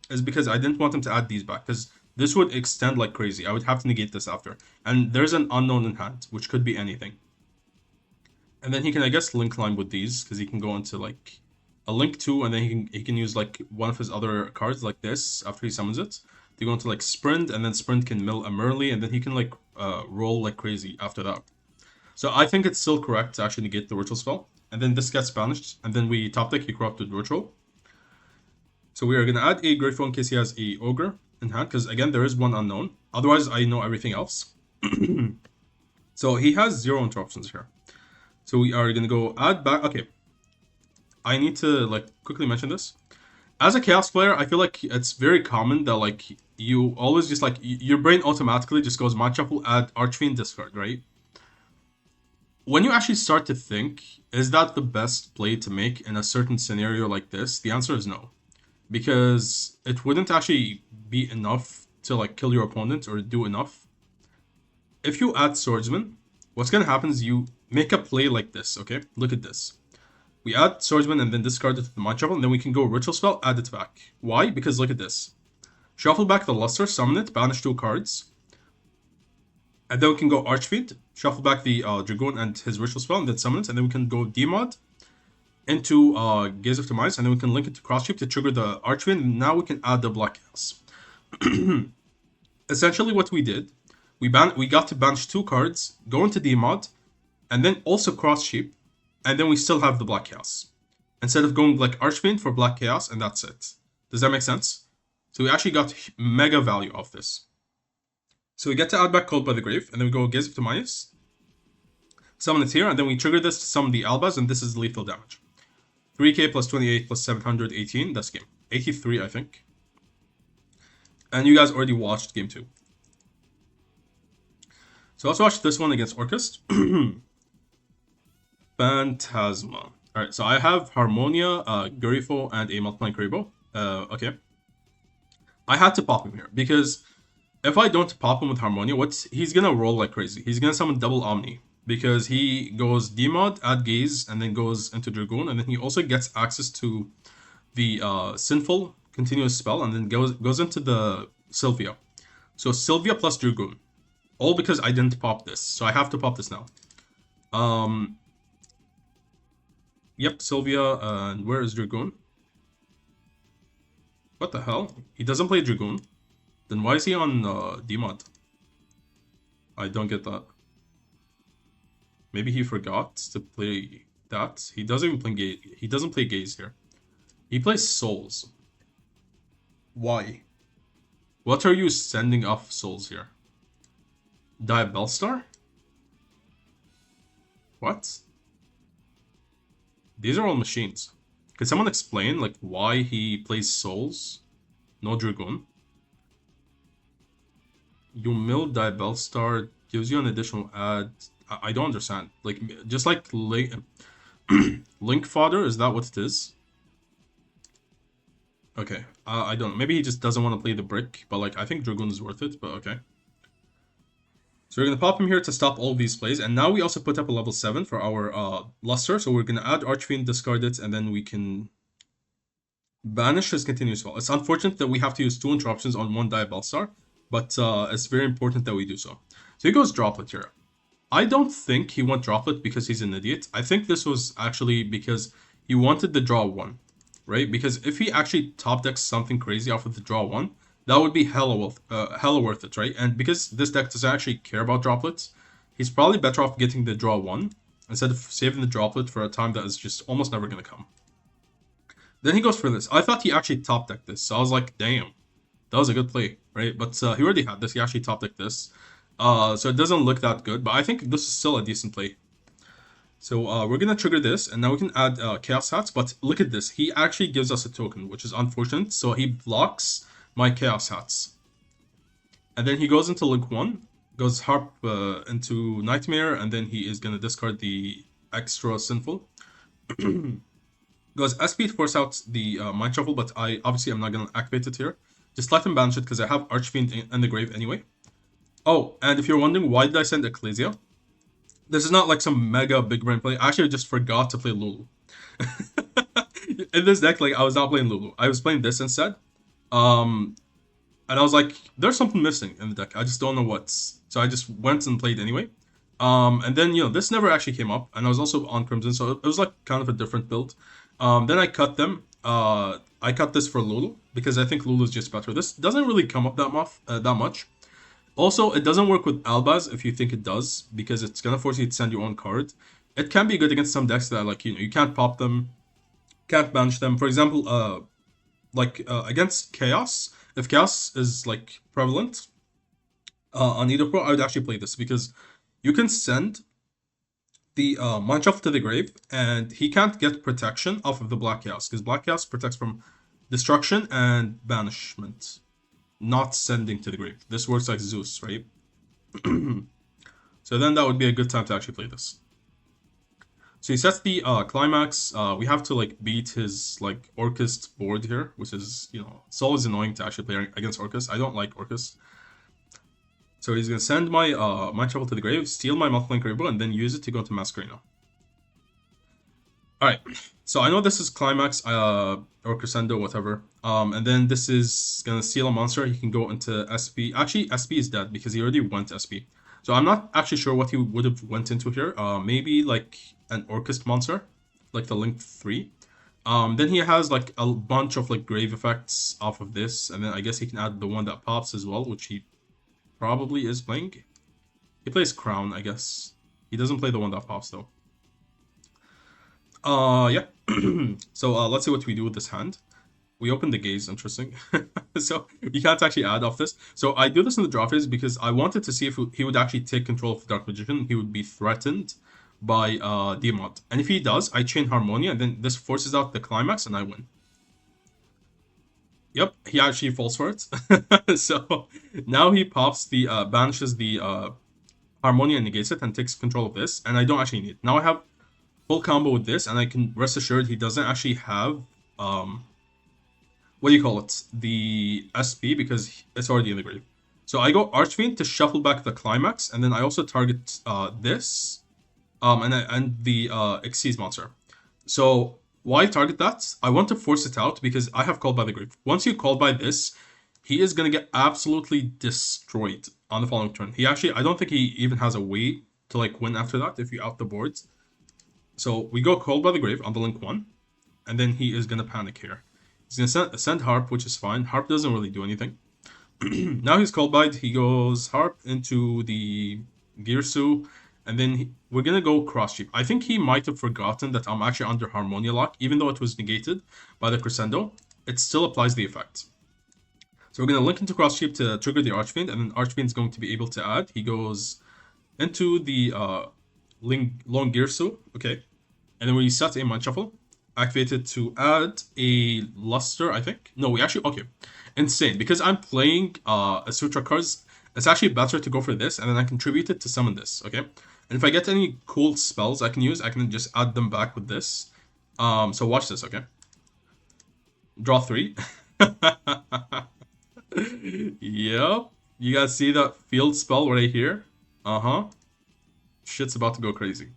is because I didn't want him to add these back, because this would extend like crazy. I would have to negate this after. And there's an unknown in hand, which could be anything. And then he can, I guess, link line with these, because he can go into, like... a link 2, and then he can use like one of his other cards like this after he summons it to go into like Sprint, and then Sprint can mill a Merly, and then he can like roll like crazy after that. So I think it's still correct to actually negate the Ritual spell, and then this gets banished, and then we top deck he Corrupted Ritual. So we are gonna add a Grateful in case he has a Ogre in hand, because again there is one unknown. Otherwise I know everything else. So he has 0 interruptions here. So we are gonna go add back. Okay. I need to like quickly mention this. As a Chaos player, I feel like it's very common that like you always just like your brain automatically just goes Mind Shuffle, add Archfiend, discard, right? When you actually start to think, is that the best play to make in a certain scenario like this? The answer is no, because it wouldn't actually be enough to like kill your opponent or do enough. If you add Swordsman, what's gonna happen is you make a play like this. Okay, look at this. We add Swordsman and then discard it to the Mind Shuffle, and then we can go Ritual Spell, add it back. Why? Because look at this. Shuffle back the Luster, summon it, banish 2 cards. And then we can go Archfiend, shuffle back the Dragoon and his Ritual Spell, and then summon it. And then we can go Demod into Gaze of Demise, and then we can link it to Cross Shape to trigger the Archfiend, and now we can add the Black Chaos. Essentially what we did, we got to banish 2 cards, go into Demod, and then also Cross Shape, and then we still have the Black Chaos. Instead of going like Archfiend for Black Chaos, and that's it. Does that make sense? So we actually got mega value off this. So we get to add back Called by the Grave, and then we go Gaze of Demise, summon it here, and then we trigger this to summon the Albaz, and this is lethal damage. 3k plus 28 plus 718, that's game. 83, I think. And you guys already watched game 2. So let's watch this one against Orcust. Phantasma. Alright, so I have Harmonia, Gurifo, and a Multiplying Kuriboh. Okay. I had to pop him here because if I don't pop him with Harmonia, he's gonna roll like crazy. He's gonna summon double Omni because he goes Demod, add Gaze, and then goes into Dragoon, and then he also gets access to the Sinful continuous spell, and then goes into the Sylvia. So Sylvia plus Dragoon, all because I didn't pop this, so I have to pop this now. Yep, Sylvia, and where is Dragoon? What the hell? He doesn't play Dragoon. Then why is he on Demod? I don't get that. Maybe he forgot to play that. He doesn't even play Gaze. He doesn't play Gaze here. He plays Souls. Why? What are you sending off Souls here? Diabellstar? What? These are all machines. Could someone explain like why he plays Souls? No Dragoon. You mill Diabellstar gives you an additional add. I don't understand. Like just like Link Fodder, is that what it is? Okay, I don't know. Maybe he just doesn't want to play the brick, but like I think Dragoon is worth it, but okay. So we're going to pop him here to stop all these plays, and now we also put up a level 7 for our Luster, so we're going to add Archfiend, discard it, and then we can banish his continuous spell. It's unfortunate that we have to use 2 interruptions on 1 Diabellstar, but it's very important that we do so. So he goes Droplet here. I don't think he went Droplet because he's an idiot. I think this was actually because he wanted the draw 1. Right? Because if he actually top decks something crazy off of the draw 1, that would be hella worth it, right? And because this deck doesn't actually care about droplets, he's probably better off getting the draw 1 instead of saving the droplet for a time that is just almost never going to come. Then he goes for this. I thought he actually top decked this, so I was like, damn, that was a good play, right? But he already had this. He actually top decked this. So it doesn't look that good, but I think this is still a decent play. So we're going to trigger this, and now we can add Chaos Hats, but look at this. He actually gives us a token, which is unfortunate, so he blocks my Chaos Hats. And then he goes into Link 1, goes Harp into Nightmare, and then he is going to discard the extra Sinful. Goes SP to force out the Mind Shuffle, but I obviously am not going to activate it here. Just let him banish it, because I have Archfiend in the grave anyway. Oh, and if you're wondering, why did I send Ecclesia? This is not like some mega big brain play. I actually just forgot to play Lulu. In this deck, like, I was not playing Lulu. I was playing this instead. And I was like, there's something missing in the deck. I just don't know what. So I just went and played anyway. And then, this never actually came up. And I was also on Crimson, so it was like kind of a different build. Then I cut them. I cut this for Lulu, because I think Lulu is just better. This doesn't really come up that much. Also, it doesn't work with Albaz if you think it does, because it's going to force you to send your own card. It can be good against some decks that, like, you can't pop them, can't banish them. For example, against Chaos, if Chaos is, like, prevalent on either pro, I would actually play this, because you can send the Mind Shuffle to the grave, and he can't get protection off of the Black Chaos, because Black Chaos protects from destruction and banishment. Not sending to the grave. This works like Zeus, right? So then that would be a good time to actually play this. So he sets the climax. We have to like beat his like Orcust board here, which is, it's always annoying to actually play against Orcust. I don't like Orcust. So he's gonna send my Mind Shuffle to the grave, steal my Multiplying Rainbow, and then use it to go to Masquerena. Alright, so I know this is Climax, or Crescendo, whatever. And then this is gonna steal a monster. He can go into SP. Actually, SP is dead because he already went SP. So I'm not actually sure what he would have went into here. Maybe like an Orcust monster, like the Link 3. Then he has like a bunch of like grave effects off of this, and then I guess he can add the one that pops as well, which he probably is playing. He plays Crown, I guess. He doesn't play the one that pops though. Yeah. So let's see what we do with this hand. We open the Gaze, interesting. So you can't actually add off this. So I do this in the draw phase because I wanted to see if he would actually take control of the Dark Magician. He would be threatened by Demod. And if he does, I chain Harmonia, and then this forces out the Climax, and I win. Yep, he actually falls for it. So now he pops the, banishes the Harmonia and negates it, and takes control of this, and I don't actually need it. Now I have full combo with this, and I can rest assured he doesn't actually have, what do you call it? The SP, because it's already in the grave. So I go Archfiend to shuffle back the Climax, and then I also target this, and the Xyz monster. So why target that? I want to force it out because I have Called by the Grave. Once you call by this, he is gonna get absolutely destroyed on the following turn. He actually, I don't think he even has a way to like win after that if you out the boards. So we go Called by the Grave on the link 1, and then he is gonna panic here. He's gonna send Harp, which is fine. Harp doesn't really do anything. Now he's Called by, he goes Harp into the Girsu, and then we're gonna go Cross Sheep. I think he might have forgotten that I'm actually under Harmonia Lock, even though it was negated by the Crescendo. It still applies the effect. So we're gonna link into Cross Sheep to trigger the Archfiend, and then Archfiend's going to be able to add. He goes into the Long Girsu, okay, and then we set a Mind Shuffle. Activated to add a Luster, I think. No, we actually, okay. Insane. Because I'm playing Asutra cards, it's actually better to go for this, and then I contribute it to summon this, okay? And if I get any cool spells I can use, I can just add them back with this. So watch this, okay? Draw 3. Yep. You guys see that field spell right here? Uh-huh. Shit's about to go crazy.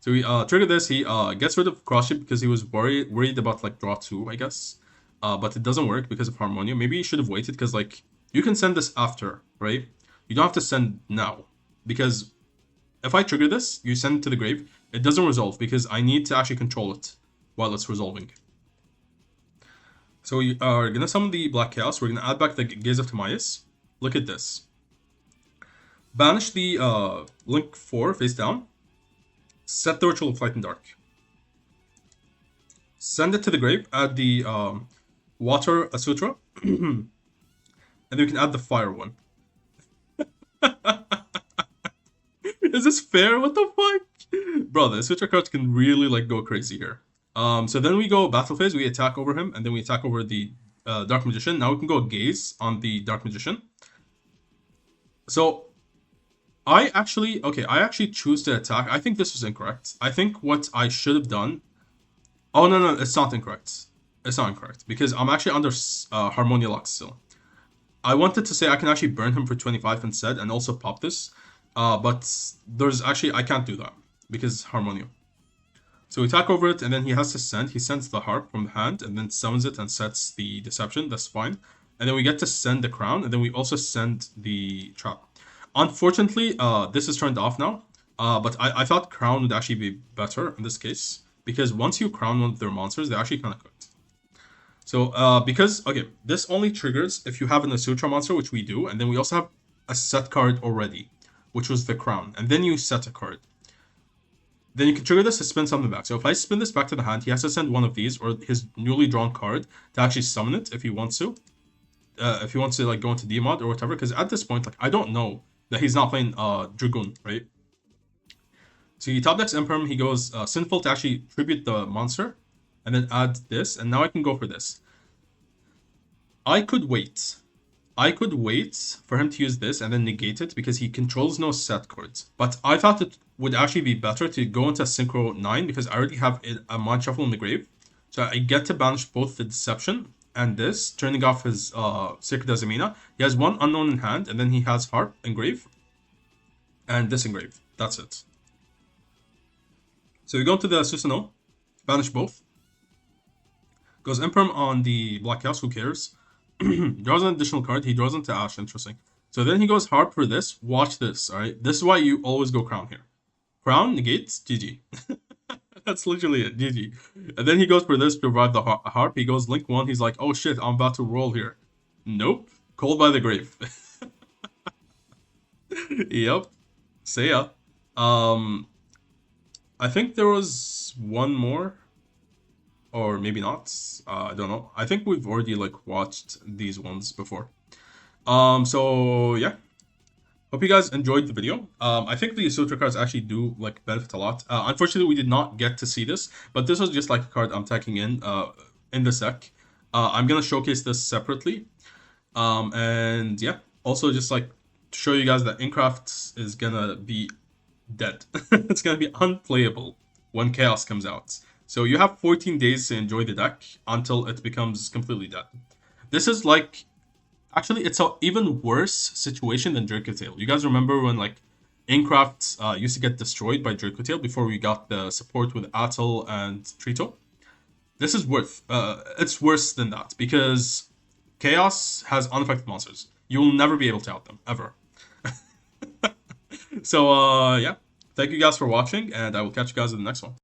So we trigger this, he gets rid of Cross Sheep because he was worried about like draw 2, I guess. But it doesn't work because of Harmonia. Maybe he should have waited because like you can send this after, right? You don't have to send now. Because if I trigger this, you send it to the grave, it doesn't resolve because I need to actually control it while it's resolving. So we are gonna summon the Black Chaos, we're gonna add back the Gaze of Timaeus. Look at this. Banish the Link 4 face down. Set the Ritual of Light and Dark. Send it to the grave, add the Water Asutra, and then we can add the Fire one. Is this fair? What the fuck? Bro, the Asutra cards can really like go crazy here. So then we go Battle Phase, we attack over him, and then we attack over the Dark Magician. Now we can go Gaze on the Dark Magician. So I actually choose to attack. I think this was incorrect. I think what I should have done... Oh, no, it's not incorrect. It's not incorrect, because I'm actually under Harmonia Lock still. I wanted to say I can actually burn him for 25 instead, and also pop this. But there's actually... I can't do that, because Harmonia. So we attack over it, and then he has to send. He sends the Harp from the hand, and then summons it and sets the Deception. That's fine. And then we get to send the Crown, and then we also send the Trap. Unfortunately, this is turned off now, but I thought Crown would actually be better in this case, because once you crown one of their monsters, they're actually kind of cooked. So, because, okay, this only triggers if you have an Asutra monster, which we do, and then we also have a set card already, which was the Crown, and then you set a card. Then you can trigger this to spin something back. So if I spin this back to the hand, he has to send one of these, or his newly drawn card, to actually summon it if he wants to. If he wants to, like, go into D-mod or whatever, because at this point, like, I don't know that he's not playing Dragoon, right? So he top decks Imperm, he goes Sinful to actually tribute the monster, and then add this, and now I can go for this. I could wait for him to use this and then negate it because he controls no set cards. But I thought it would actually be better to go into Synchro 9 because I already have a Mind Shuffle in the grave. So I get to banish both the Deception and this, turning off his Sacred Azamina. He has one Unknown in hand, and then he has Harp engrave, and this engrave. That's it. So we go into the Susanoo, banish both. Goes Imperm on the Black Chaos, who cares? Draws an additional card, he draws into Ash, interesting. So then he goes Harp for this, watch this, alright? This is why you always go Crown here. Crown, negates, GG. That's literally it, GG. And then he goes for this to revive the Harp. He goes Link 1. He's like, oh shit, I'm about to roll here. Nope. Called by the Grave. Yep. Say ya. I think there was one more. Or maybe not. I don't know. I think we've already like watched these ones before. So yeah. Hope you guys enjoyed the video. I think the Asutra cards actually do like benefit a lot. Unfortunately, we did not get to see this, but this was just like a card I'm taking in this deck. I'm gonna showcase this separately. And yeah, also just like to show you guys that Enneacraft is gonna be dead. It's gonna be unplayable when Chaos comes out. So you have 14 days to enjoy the deck until it becomes completely dead. This is like, actually, it's an even worse situation than Dracotail. You guys remember when like Enneacraft used to get destroyed by Dracotail before we got the support with Atel and Trito? This is it's worse than that because Chaos has unaffected monsters. You will never be able to out them ever. So yeah, thank you guys for watching, and I will catch you guys in the next one.